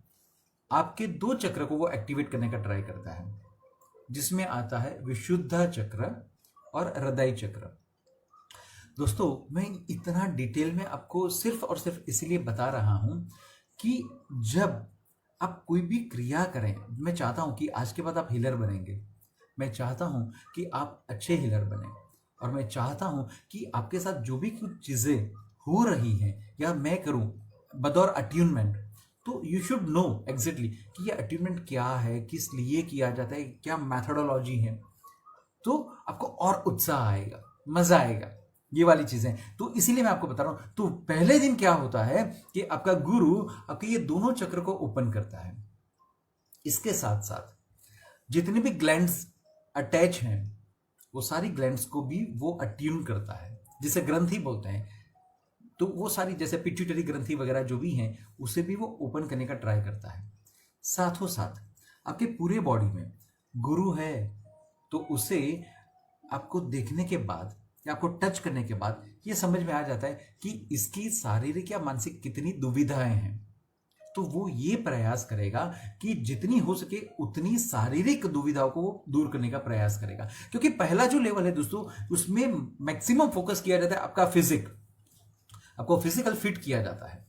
आपके 2 चक्र को वो एक्टिवेट करने का ट्राई करता है, जिसमें आता है विशुद्ध चक्र और हृदय चक्र। दोस्तों मैं इतना डिटेल में आपको सिर्फ और सिर्फ इसलिए बता रहा हूं कि जब आप कोई भी क्रिया करें, मैं चाहता हूं कि आज के बाद आप हीलर बनेंगे, मैं चाहता हूं कि आप अच्छे हीलर बने, और मैं चाहता हूं कि आपके साथ जो भी कुछ चीजें हो रही हैं या मैं करूं बतौर अट्यूनमेंट, तो यू शुड नो एग्जैक्टली कि ये अट्यूनमेंट क्या है, किस लिए किया जाता है, क्या मैथोडोलॉजी है। तो आपको और उत्साह आएगा, मजा आएगा, ये वाली चीजें। तो इसीलिए मैं आपको बता रहा हूं। तो पहले दिन क्या होता है कि आपका गुरु आपके ये दोनों चक्र को ओपन करता है। इसके साथ साथ जितने भी ग्लैंड्स अटैच हैं वो सारी ग्लैंड्स को भी वो अट्यून करता है, जिसे ग्रंथि बोलते हैं। तो वो सारी जैसे पिट्यूटरी ग्रंथि वगैरह जो भी हैं उसे भी वो ओपन करने का ट्राई करता है। साथों साथ आपके पूरे बॉडी में गुरु है तो उसे आपको देखने के बाद या आपको टच करने के बाद ये समझ में आ जाता है कि इसकी शारीरिक या मानसिक कितनी दुविधाएं हैं। तो वो ये प्रयास करेगा कि जितनी हो सके उतनी शारीरिक दुविधाओं को वो दूर करने का प्रयास करेगा, क्योंकि पहला जो लेवल है दोस्तों उसमें मैक्सिमम फोकस किया जाता है आपका आपको फिजिकल फिट किया जाता है,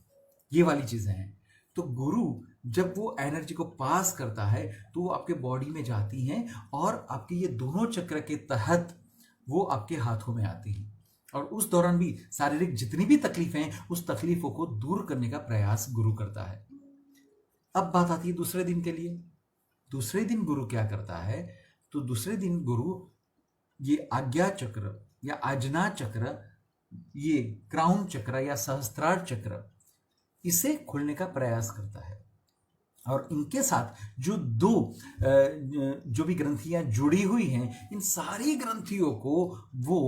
ये वाली चीजें हैं। तो गुरु जब वो एनर्जी को पास करता है तो वो आपके बॉडी में जाती हैं और आपके ये दोनों चक्र के तहत वो आपके हाथों में आती हैं, और उस दौरान भी शारीरिक जितनी भी तकलीफें हैं उस तकलीफों को दूर करने का प्रयास गुरु करता है। अब बात आती है दूसरे दिन के लिए। दूसरे दिन गुरु क्या करता है, तो दूसरे दिन गुरु ये आज्ञा चक्र या आजना चक्र, ये क्राउन चक्र या सहस्त्रार चक्र, इसे खोलने का प्रयास करता है। और इनके साथ जो जो भी ग्रंथियां जुड़ी हुई हैं, इन सारी ग्रंथियों को वो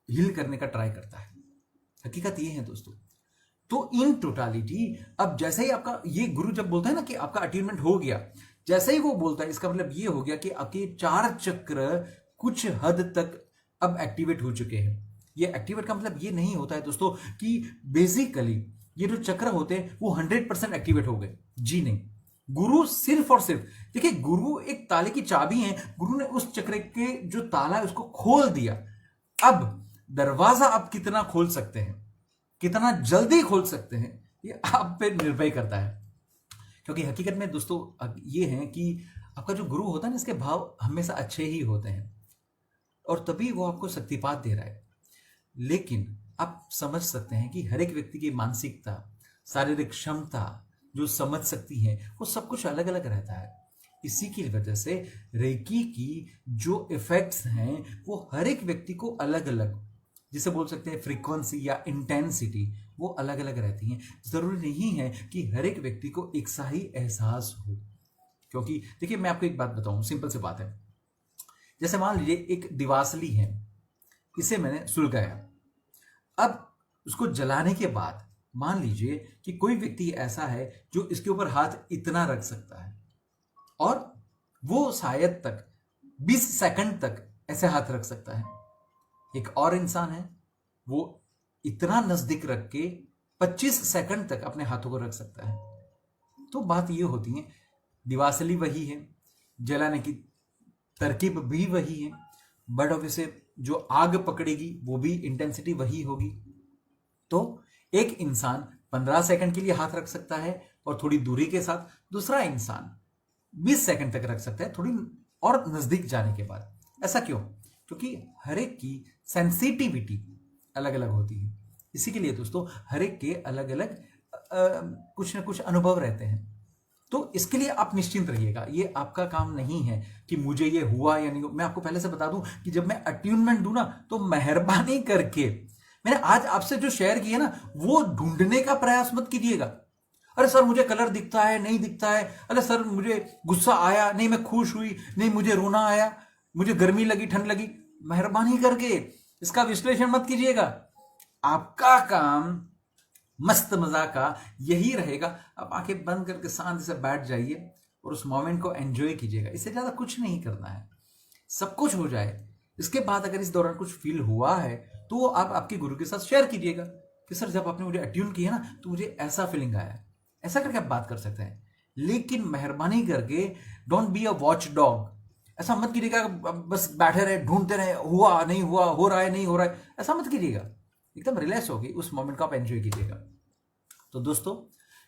हील करने का ट्राई करता है। हकीकत ये है दोस्तों। तो इन टोटालिटी अब जैसे ही आपका ये गुरु जब बोलता है ना कि आपका अट्यूनमेंट हो गया, जैसे ही वो बोलता है इसका मतलब ये हो गया कि आपके 4 चक्र कुछ हद तक अब एक्टिवेट हो चुके हैं। ये एक्टिवेट का मतलब ये नहीं होता है दोस्तों कि बेसिकली ये जो चक्र होते हैं वो 100% एक्टिवेट हो गए, जी नहीं। गुरु सिर्फ और सिर्फ, देखिए गुरु एक ताले की चाबी है, गुरु ने उस चक्र के जो ताला है उसको खोल दिया। अब दरवाजा आप कितना खोल सकते हैं, कितना जल्दी खोल सकते हैं, ये आप पे निर्भर करता है। क्योंकि हकीकत में दोस्तों ये है कि आपका जो गुरु होता है ना, इसके भाव हमेशा अच्छे ही होते हैं। और तभी वो आपको शक्तिपात दे रहा है। लेकिन आप समझ सकते हैं कि हर एक व्यक्ति की मानसिकता, शारीरिक क्षमता, जो समझ सकती है, वो सब कुछ अलग अलग रहता है। इसी की वजह से रेकी की जो इफेक्ट्स हैं वो हर एक व्यक्ति को अलग अलग, जिसे बोल सकते हैं फ्रीक्वेंसी या इंटेंसिटी, वो अलग अलग रहती हैं। जरूरी नहीं है कि हर एक व्यक्ति को एक सा ही एहसास हो। क्योंकि देखिए, मैं आपको एक बात बताऊं, सिंपल सी बात है। जैसे मान लीजिए एक दिवासली है, इसे मैंने सुलगाया। अब उसको जलाने के बाद मान लीजिए कि कोई व्यक्ति ऐसा है जो इसके ऊपर हाथ इतना रख सकता है और वो शायद तक 20 सेकंड तक ऐसे हाथ रख सकता है। एक और इंसान है, वो इतना नजदीक रख के 25 सेकंड तक अपने हाथों को रख सकता है। तो बात ये होती है, दिवासली वही है, जलाने की तरकीब भी वही है, बट ऑब्वियसली जो आग पकड़ेगी वो भी इंटेंसिटी वही होगी। तो एक इंसान 15 सेकंड के लिए हाथ रख सकता है और थोड़ी दूरी के साथ, दूसरा इंसान 20 सेकंड तक रख सकता है थोड़ी और नजदीक जाने के बाद। ऐसा क्यों? क्योंकि हर एक की सेंसिटिविटी अलग अलग होती है। इसी के लिए दोस्तों हर एक के अलग अलग कुछ ना कुछ अनुभव रहते हैं। तो इसके लिए आप निश्चिंत रहिएगा, ये आपका काम नहीं है कि मुझे ये हुआ या नहीं हुआ। मैं आपको पहले से बता दूं कि जब मैं अट्यूनमेंट दूं ना, तो मेहरबानी करके मैंने आज आपसे जो शेयर किया ना, वो ढूंढने का प्रयास मत कीजिएगा। अरे सर मुझे कलर दिखता है, नहीं दिखता है, अरे सर मुझे गुस्सा आया, नहीं मैं खुश हुई, नहीं मुझे रोना आया, मुझे गर्मी लगी, ठंड लगी। मेहरबानी करके इसका विश्लेषण मत कीजिएगा। आपका काम मस्त मजा का यही रहेगा, आप आंखें बंद करके शांति से बैठ जाइए और उस मोमेंट को एंजॉय कीजिएगा। इससे ज्यादा कुछ नहीं करना है, सब कुछ हो जाए। इसके बाद अगर इस दौरान कुछ फील हुआ है तो वो आप आपके गुरु के साथ शेयर कीजिएगा कि सर जब आपने मुझे अट्यून किया ना तो मुझे ऐसा फीलिंग आया। ऐसा करके आप बात कर सकते हैं। लेकिन मेहरबानी करके don't be a watch dog. ऐसा मत कीजिएगा बस बैठे रहे, ढूंढते रहे, हुआ नहीं हुआ, हो रहा है नहीं हो रहा है, ऐसा मत कीजिएगा। एकदम रिलैक्स होगी, उस मोमेंट को आप एंजॉय कीजिएगा। तो दोस्तों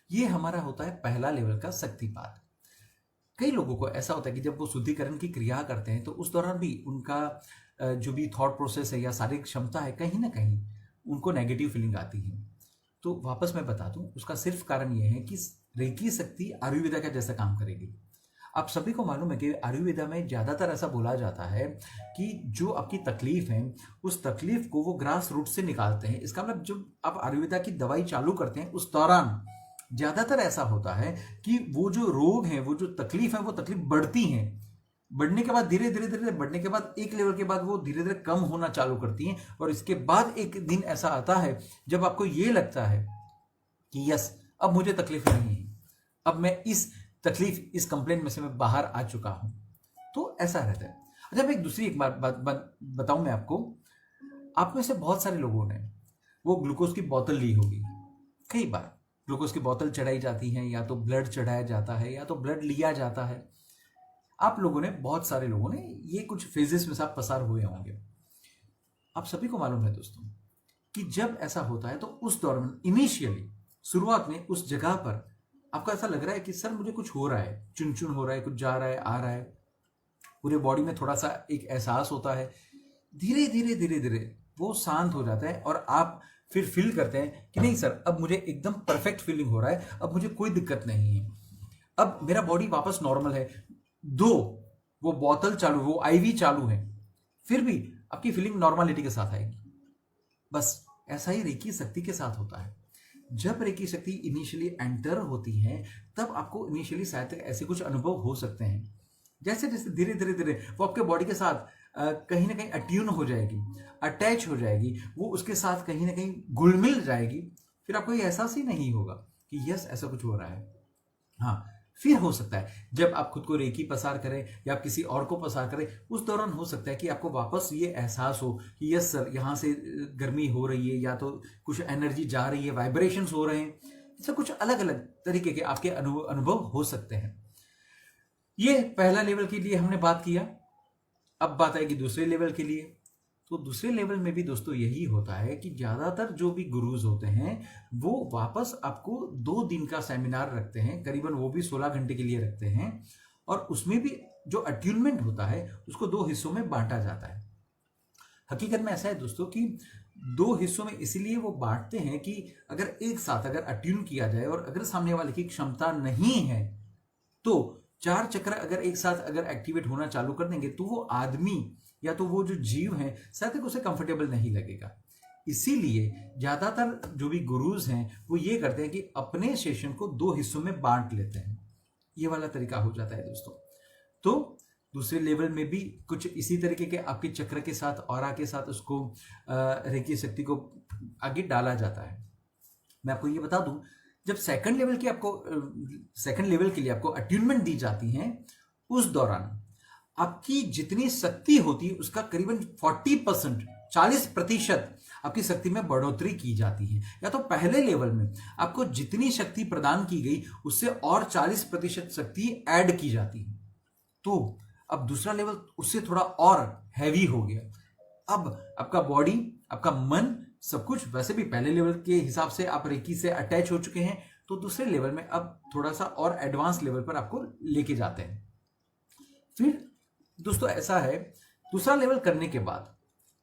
ये हमारा होता है पहला लेवल का शक्तिपात। कई लोगों को ऐसा होता है कि जब वो शुद्धिकरण की क्रिया करते हैं तो उस दौरान भी उनका जो भी थॉट प्रोसेस है या शारीरिक क्षमता है, कहीं ना कहीं उनको नेगेटिव फीलिंग आती है। तो वापस मैं बता दूं, उसका सिर्फ कारण यह है कि रेकी शक्ति आयुर्वेदा का जैसा काम करेगी। आप सभी को मालूम है कि आयुर्वेदा में ज्यादातर ऐसा बोला जाता है कि जो आपकी तकलीफ है उस तकलीफ को वो ग्रास रूट से निकालते हैं। इसका मतलब जब आप आयुर्वेदा की दवाई चालू करते हैं उस दौरान ज्यादातर ऐसा होता है कि वो जो रोग है, वो जो तकलीफ है, वो तकलीफ बढ़ती है। बढ़ने के बाद धीरे धीरे धीरे बढ़ने के बाद एक लेवल के बाद वो धीरे धीरे कम होना चालू करती हैं। और इसके बाद एक दिन ऐसा आता है जब आपको ये लगता है कि यस अब मुझे तकलीफ नहीं है, अब मैं इस तकलीफ, इस कंप्लेंट में से मैं बाहर आ चुका हूं। तो ऐसा रहता है। अच्छा, मैं एक दूसरी एक बात बताऊं मैं आपको। आप में से बहुत सारे लोगों ने वो ग्लूकोज की बोतल ली होगी। कई बार ग्लूकोज की बोतल चढ़ाई जाती है, या तो ब्लड चढ़ाया जाता है, या तो ब्लड लिया जाता है। आप लोगों ने, बहुत सारे लोगों ने ये कुछ फेजेस में से आप पसार हुए होंगे। आप सभी को मालूम है दोस्तों कि जब ऐसा होता है तो उस दौरान इनिशियली शुरुआत में उस जगह पर आपको ऐसा लग रहा है कि सर मुझे कुछ हो रहा है, चुन चुन हो रहा है, कुछ जा रहा है, आ रहा है, पूरे बॉडी में थोड़ा सा एक एहसास होता है। धीरे धीरे धीरे धीरे वो शांत हो जाता है और आप फिर फील करते हैं कि नहीं सर अब मुझे एकदम परफेक्ट फीलिंग हो रहा है, अब मुझे कोई दिक्कत नहीं है, अब मेरा बॉडी वापस नॉर्मल है। दो वो बोतल चालू, वो आईवी चालू है, फिर भी आपकी फीलिंग नॉर्मलिटी के साथ आएगी। बस ऐसा ही रेकी शक्ति के साथ होता है। जब रेकी शक्ति इनिशियली एंटर होती है तब आपको इनिशियली शायद ऐसे कुछ अनुभव हो सकते हैं। जैसे जैसे धीरे धीरे धीरे वो आपके बॉडी के साथ कहीं ना कहीं अट्यून हो जाएगी, अटैच हो जाएगी, वो उसके साथ कहीं ना कहीं घुल मिल जाएगी। फिर आपको ये एहसास ही नहीं होगा कि यस ऐसा कुछ हो रहा है। हाँ, फिर हो सकता है जब आप खुद को रेकी पसार करें या आप किसी और को पसार करें, उस दौरान हो सकता है कि आपको वापस ये एहसास हो कि यस सर यहाँ से गर्मी हो रही है, या तो कुछ एनर्जी जा रही है, वाइब्रेशंस हो रहे हैं। इससे कुछ अलग अलग तरीके के आपके अनुभव हो सकते हैं। ये पहला लेवल के लिए हमने बात किया। अब बात आएगी दूसरे लेवल के लिए। तो दूसरे लेवल में भी दोस्तों यही होता है कि ज्यादातर जो भी गुरुज होते हैं वो वापस आपको 2 दिन का सेमिनार रखते हैं, करीबन वो भी 16 घंटे के लिए रखते हैं। और उसमें भी जो अट्यूनमेंट होता है उसको 2 हिस्सों में बांटा जाता है। हकीकत में ऐसा है दोस्तों कि दो हिस्सों में इसलिए वो बांटते हैं कि अगर एक साथ अगर अट्यून किया जाए और अगर सामने वाले की क्षमता नहीं है तो चार चक्र अगर एक साथ अगर एक्टिवेट होना चालू कर देंगे तो वो आदमी या तो वो जो जीव है शायद तक उसे कंफर्टेबल नहीं लगेगा। इसीलिए ज्यादातर जो भी गुरुज हैं वो ये करते हैं कि अपने सेशन को दो हिस्सों में बांट लेते हैं। ये वाला तरीका हो जाता है दोस्तों। तो दूसरे लेवल में भी कुछ इसी तरीके के आपके चक्र के साथ ऑरा के साथ उसको रेकी शक्ति को आगे डाला जाता है। मैं आपको ये बता दूं, जब सेकंड लेवल की आपको सेकंड लेवल के लिए आपको अट्यूनमेंट दी जाती है उस दौरान आपकी जितनी शक्ति होती है उसका करीबन 40% आपकी शक्ति में बढ़ोतरी की जाती है। या तो पहले लेवल में आपको जितनी शक्ति प्रदान की गई उससे और 40% शक्ति ऐड की जाती है। तो अब दूसरा लेवल उससे थोड़ा और हैवी हो गया। अब आपका बॉडी, आपका मन, सब कुछ वैसे भी पहले लेवल के हिसाब से आप रेकी से अटैच हो चुके हैं, तो दूसरे लेवल में अब थोड़ा सा और एडवांस लेवल पर आपको लेके जाते हैं। फिर दोस्तों ऐसा है, दूसरा लेवल करने के बाद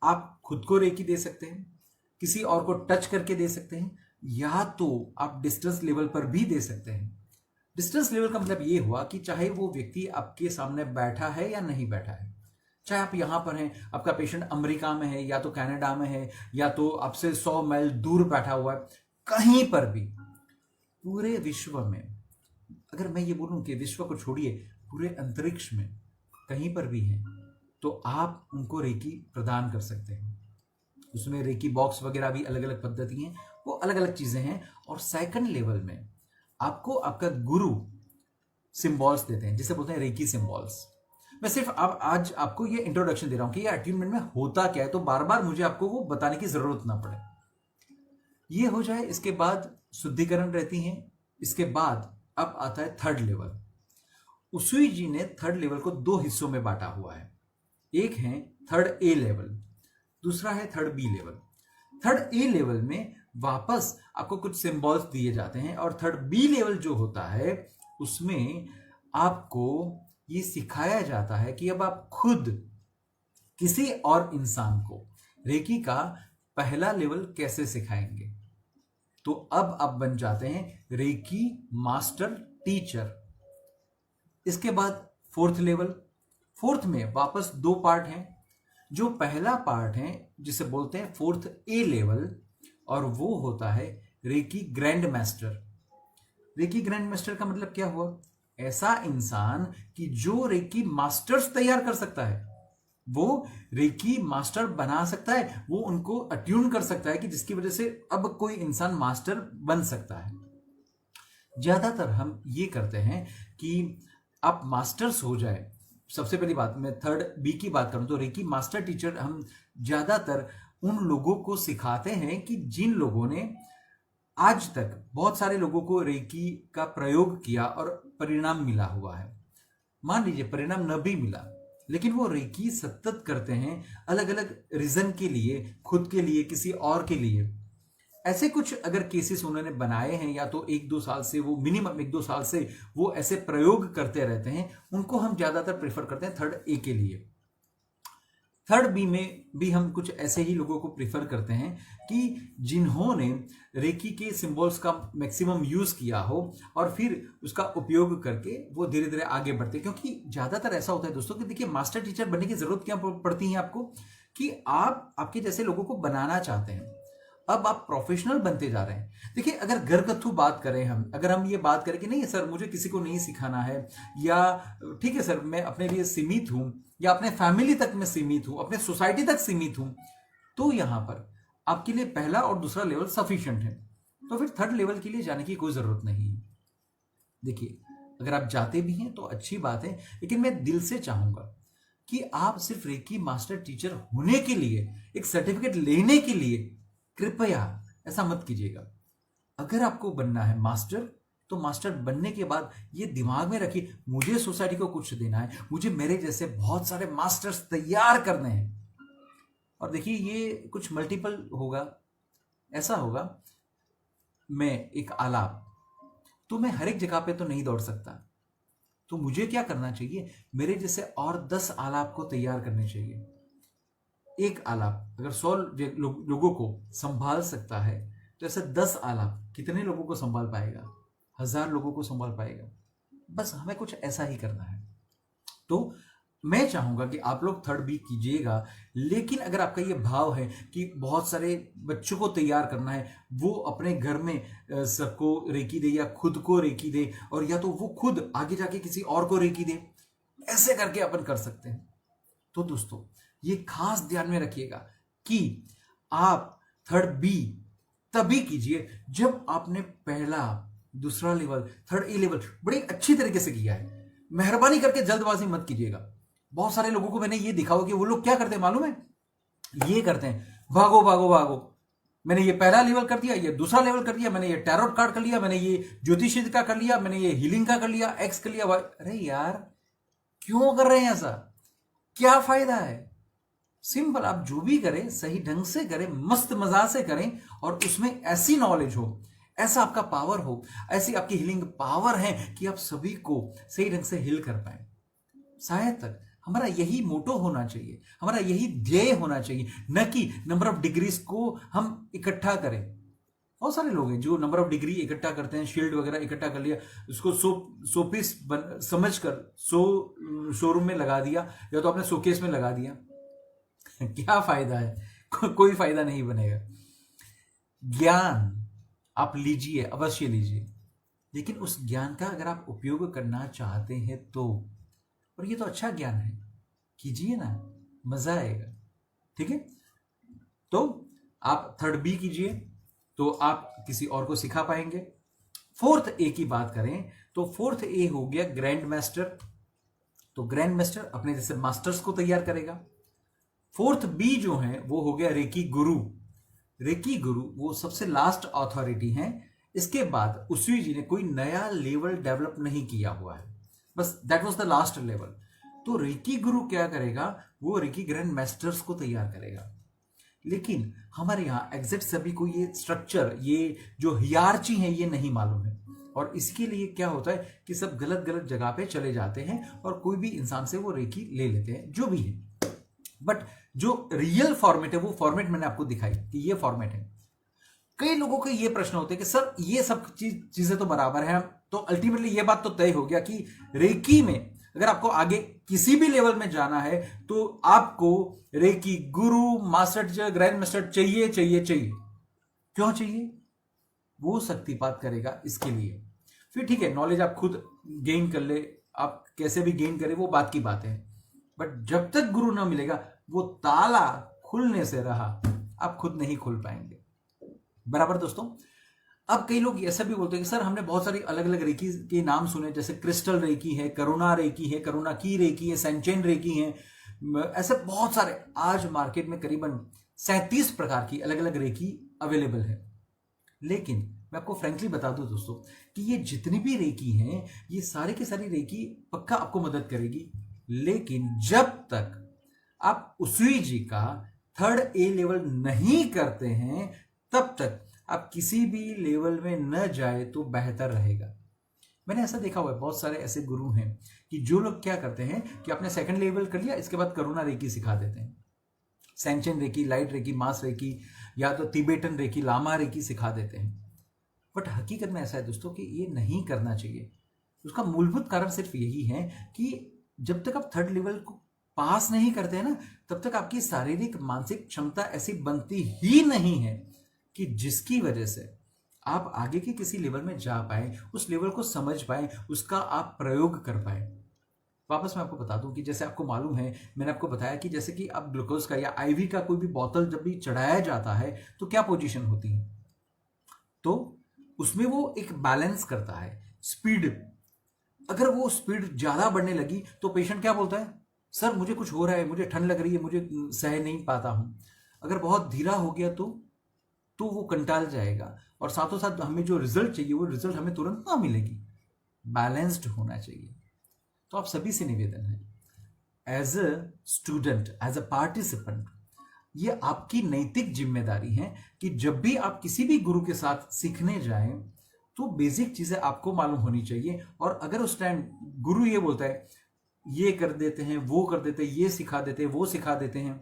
आप खुद को रेकी दे सकते हैं, किसी और को टच करके दे सकते हैं, या तो आप डिस्टेंस लेवल पर भी दे सकते हैं। डिस्टेंस लेवल का मतलब ये हुआ कि चाहे वो व्यक्ति आपके सामने बैठा है या नहीं बैठा है, चाहे आप यहां पर हैं, आपका पेशेंट अमेरिका में है या तो कनाडा में है या तो आपसे 100 माइल दूर बैठा हुआ है, कहीं पर भी पूरे विश्व में, अगर मैं ये बोलूं कि विश्व को छोड़िए पूरे अंतरिक्ष में कहीं पर भी हैं, तो आप उनको रेकी प्रदान कर सकते हैं। उसमें रेकी बॉक्स वगैरह भी अलग अलग पद्धति हैं, वो अलग अलग चीजें हैं। और सेकंड लेवल में आपको आपका गुरु सिंबल्स देते हैं, जिसे बोलते हैं रेकी सिंबल्स। मैं सिर्फ अब आज आपको ये इंट्रोडक्शन दे रहा हूं कि ये अट्यूनमेंट में होता क्या है, तो बार बार मुझे आपको वो बताने की जरूरत ना पड़े। ये हो जाए, इसके बाद शुद्धिकरण रहती है। इसके बाद अब आता है थर्ड लेवल। उसुई जी ने थर्ड लेवल को दो हिस्सों में बांटा हुआ है। एक है थर्ड ए लेवल, दूसरा है third B level. Third A level में वापस आपको कुछ सिंबल्स दिए जाते हैं, और थर्ड बी लेवल जो होता है उसमें आपको ये सिखाया जाता है कि अब आप खुद किसी और इंसान को रेकी का पहला लेवल कैसे सिखाएंगे। तो अब आप बन जाते हैं रेकी मास्टर टीचर। इसके बाद फोर्थ लेवल। फोर्थ में वापस दो पार्ट हैं। जो पहला पार्ट है जिसे बोलते हैं फोर्थ ए लेवल, और वो होता है reiki grand master. Reiki grand master का मतलब क्या हुआ? ऐसा इंसान कि जो रेकी मास्टर्स तैयार कर सकता है, वो रेकी मास्टर बना सकता है, वो उनको अट्यून कर सकता है कि जिसकी वजह से अब कोई इंसान मास्टर बन सकता है। ज्यादातर हम ये करते हैं कि आप मास्टर्स हो जाए। सबसे पहली बात, मैं थर्ड बी की बात करूं तो रेकी मास्टर टीचर हम ज्यादातर उन लोगों को सिखाते हैं कि जिन लोगों ने आज तक बहुत सारे लोगों को रेकी का प्रयोग किया और परिणाम मिला हुआ है। मान लीजिए परिणाम न भी मिला, लेकिन वो रेकी सतत करते हैं अलग अलग रीजन के लिए, खुद के लिए, किसी और के लिए। ऐसे कुछ अगर केसेस उन्होंने बनाए हैं, या तो 1-2 साल से वो मिनिमम 1-2 साल से वो ऐसे प्रयोग करते रहते हैं, उनको हम ज्यादातर प्रेफर करते हैं थर्ड ए के लिए। थर्ड बी में भी हम कुछ ऐसे ही लोगों को प्रेफर करते हैं कि जिन्होंने रेकी के सिंबल्स का मैक्सिमम यूज किया हो और फिर उसका उपयोग करके वो धीरे धीरे आगे बढ़ते। क्योंकि ज्यादातर ऐसा होता है दोस्तों कि देखिए, मास्टर टीचर बनने की जरूरत क्या पड़ती है आपको, कि आप आपके जैसे लोगों को बनाना चाहते हैं। अब आप प्रोफेशनल बनते जा रहे हैं। देखिए, अगर घरगथ्थू बात करें हम, अगर हम ये बात करें कि नहीं सर मुझे किसी को नहीं सिखाना है, या ठीक है सर मैं अपने लिए सीमित हूं, या अपने फैमिली तक में सीमित हूं, अपने सोसाइटी तक सीमित हूं, तो यहां पर आपके लिए पहला और दूसरा लेवल सफिशिएंट है। तो फिर थर्ड लेवल के लिए जाने की कोई जरूरत नहीं है। देखिए, अगर आप जाते भी हैं तो अच्छी बात है, लेकिन मैं दिल से चाहूंगा कि आप सिर्फ रेकी मास्टर टीचर होने के लिए, एक सर्टिफिकेट लेने के लिए कृपया ऐसा मत कीजिएगा। अगर आपको बनना है मास्टर, तो मास्टर बनने के बाद ये दिमाग में रखिए, मुझे सोसाइटी को कुछ देना है, मुझे मेरे जैसे बहुत सारे मास्टर्स तैयार करने हैं। और देखिए, ये कुछ मल्टीपल होगा। ऐसा होगा, मैं एक आलाप, तो मैं हर एक जगह पे तो नहीं दौड़ सकता, तो मुझे क्या करना चाहिए, मेरे जैसे और 10 आलाप को तैयार करने चाहिए। एक आलाप अगर 100 लोगों को संभाल सकता है, तो ऐसे 10 आलाप कितने लोगों को संभाल पाएगा? 1000 लोगों को संभाल पाएगा। बस हमें कुछ ऐसा ही करना है। तो मैं चाहूंगा कि आप लोग थर्ड बी कीजिएगा, लेकिन अगर आपका ये भाव है कि बहुत सारे बच्चों को तैयार करना है, वो अपने घर में सबको रेकी दे या खुद को रेकी दे, और या तो वो खुद आगे जाके किसी और को रेकी दे, ऐसे करके अपन कर सकते हैं। तो दोस्तों ये खास ध्यान में रखिएगा कि आप थर्ड बी तभी कीजिए जब आपने पहला, दूसरा लेवल, थर्ड ए लेवल बड़ी अच्छी तरीके से किया है। मेहरबानी करके जल्दबाजी मत कीजिएगा। बहुत सारे लोगों को मैंने ये दिखा हो कि वो लोग क्या करते हैं मालूम है? ये करते हैं, भागो भागो भागो, मैंने ये पहला लेवल कर दिया, ये दूसरा लेवल कर दिया, मैंने ये टैरोट कार्ड कर लिया, मैंने ये ज्योतिषी का कर लिया, मैंने ये हीलिंग का कर लिया, एक्स कर लिया, वाई। अरे यार क्यों कर रहे हैं ऐसा? क्या फायदा है? सिंपल, आप जो भी करें सही ढंग से करें, मस्त मजा से करें, और उसमें ऐसी नॉलेज हो, ऐसा आपका पावर हो, ऐसी आपकी हीलिंग पावर है कि आप सभी को सही ढंग से हिल कर पाए। शायद तक हमारा यही मोटो होना चाहिए, हमारा यही ध्येय होना चाहिए, न कि नंबर ऑफ डिग्रीज को हम इकट्ठा करें। बहुत सारे लोग हैं जो नंबर ऑफ डिग्री इकट्ठा करते हैं, शील्ड वगैरह इकट्ठा कर लिया, उसको शोपीस समझ कर शोरूम में लगा दिया, या तो अपने शोकेस में लगा दिया। क्या फायदा है? कोई फायदा नहीं बनेगा। ज्ञान आप लीजिए, अवश्य लीजिए, लेकिन उस ज्ञान का अगर आप उपयोग करना चाहते हैं तो, और ये तो अच्छा ज्ञान है, कीजिए ना, मजा आएगा। ठीक है, तो आप थर्ड बी कीजिए तो आप किसी और को सिखा पाएंगे। फोर्थ ए की बात करें तो फोर्थ ए हो गया ग्रैंड मास्टर। तो ग्रैंड मास्टर अपने जैसे मास्टर्स को तैयार करेगा। फोर्थ बी जो है वो हो गया रेकी गुरु। रेकी गुरु वो सबसे लास्ट अथॉरिटी है। इसके बाद उसी जी ने कोई नया लेवल डेवलप नहीं किया हुआ है, बस that was the last level. तो रेकी गुरु क्या करेगा? वो रेकी ग्रैंड मास्टर्स को तैयार करेगा। लेकिन हमारे यहाँ एग्जैक्ट सभी को ये स्ट्रक्चर, ये जो हियार्ची है, ये नहीं मालूम है, और इसके लिए क्या होता है कि सब गलत गलत जगह पे चले जाते हैं और कोई भी इंसान से वो रेकी ले लेते हैं, जो भी है। बट जो रियल फॉर्मेट है वो फॉर्मेट मैंने आपको दिखाई कि ये फॉर्मेट है। कई लोगों के ये प्रश्न होते हैं कि सर ये सब चीजें तो बराबर है, तो अल्टीमेटली ये बात तो तय हो गया कि रेकी में अगर आपको आगे किसी भी लेवल में जाना है तो आपको रेकी गुरु, मास्टर, ग्रैंड मास्टर चाहिए चाहिए चाहिए। क्यों चाहिए? वो शक्तिपात करेगा इसके लिए। फिर ठीक है, नॉलेज आप खुद गेन कर ले, आप कैसे भी गेन करें वो बात की बात है, बट जब तक गुरु ना मिलेगा वो ताला खुलने से रहा, आप खुद नहीं खोल पाएंगे। बराबर दोस्तों। अब कई लोग ऐसा भी बोलते हैं कि सर हमने बहुत सारी अलग अलग रेकी के नाम सुने, जैसे क्रिस्टल रेकी है, करुणा रेकी है, करुणा की रेकी है, सैनचेन रेकी है, ऐसे बहुत सारे। आज मार्केट में करीबन 37 प्रकार की अलग अलग रेकी अवेलेबल है। लेकिन मैं आपको फ्रेंकली बता दूं दोस्तों कि ये जितनी भी रेकी हैं, ये सारी की सारी रेकी पक्का आपको मदद करेगी, लेकिन जब तक आप उसुई जी का थर्ड ए लेवल नहीं करते हैं तब तक आप किसी भी लेवल में न जाए तो बेहतर रहेगा। मैंने ऐसा देखा हुआ है, बहुत सारे ऐसे गुरु हैं कि जो लोग क्या करते हैं कि आपने सेकंड लेवल कर लिया, इसके बाद करुणा रेकी सिखा देते हैं, सैनचेन रेकी, लाइट रेकी, मास रेकी, या तो तिबेटन रेकी, लामा रेकी सिखा देते हैं। बट हकीकत में ऐसा है दोस्तों कि ये नहीं करना चाहिए। उसका मूलभूत कारण सिर्फ यही है कि जब तक आप थर्ड लेवल को पास नहीं करते हैं ना, तब तक आपकी शारीरिक मानसिक क्षमता ऐसी बनती ही नहीं है कि जिसकी वजह से आप आगे के किसी लेवल में जा पाए, उस लेवल को समझ पाए, उसका आप प्रयोग कर पाए। वापस मैं आपको बता दूं कि जैसे आपको मालूम है, मैंने आपको बताया कि जैसे कि आप ग्लूकोज का या आईवी का कोई भी बोतल जब भी चढ़ाया जाता है तो क्या पोजीशन होती है, तो उसमें वो एक बैलेंस करता है स्पीड। अगर वो स्पीड ज्यादा बढ़ने लगी तो पेशेंट क्या बोलता है? सर मुझे कुछ हो रहा है, मुझे ठंड लग रही है, मुझे सह नहीं पाता हूं। अगर बहुत धीरा हो गया तो वो कंटाल जाएगा, और साथों साथ हमें जो रिजल्ट चाहिए वो रिजल्ट हमें तुरंत ना मिलेगी। बैलेंस्ड होना चाहिए। तो आप सभी से निवेदन है, as a student, as a participant, ये आपकी नैतिक जिम्मेदारी है कि जब भी आप किसी भी गुरु के साथ सीखने जाएं तो बेसिक चीजें आपको मालूम होनी चाहिए। और अगर उस टाइम गुरु ये बोलता है ये कर देते हैं, वो कर देते हैं, ये सिखा देते हैं, वो सिखा देते हैं,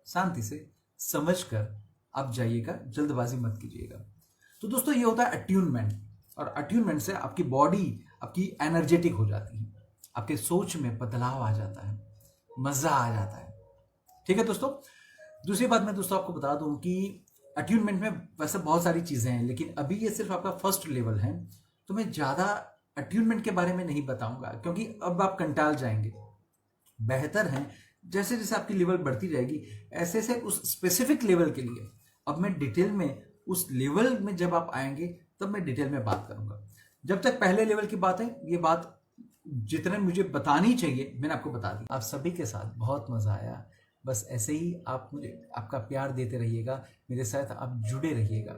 शांति से समझकर आप जाइएगा, जल्दबाजी मत कीजिएगा। तो दोस्तों ये होता है अट्यूनमेंट, और अट्यूनमेंट से आपकी बॉडी आपकी एनर्जेटिक हो जाती है, आपके सोच में बदलाव आ जाता है, मजा आ जाता है। ठीक है दोस्तों। दूसरी बात मैं दोस्तों आपको बता दूं कि अट्यूनमेंट में वैसे बहुत सारी चीजें हैं, लेकिन अभी ये सिर्फ आपका फर्स्ट लेवल है, तो मैं ज्यादा अट्यूनमेंट के बारे में नहीं बताऊंगा, क्योंकि अब आप कंटाल जाएंगे। बेहतर है जैसे जैसे आपकी लेवल बढ़ती जाएगी, ऐसे ऐसे उस स्पेसिफिक लेवल के लिए अब मैं डिटेल में, उस लेवल में जब आप आएंगे तब मैं डिटेल में बात करूंगा। जब तक पहले लेवल की बात है, ये बात जितने मुझे बतानी चाहिए मैंने आपको बता दी। आप सभी के साथ बहुत मजा आया। बस ऐसे ही आप मुझे आपका प्यार देते रहिएगा, मेरे साथ आप जुड़े रहिएगा।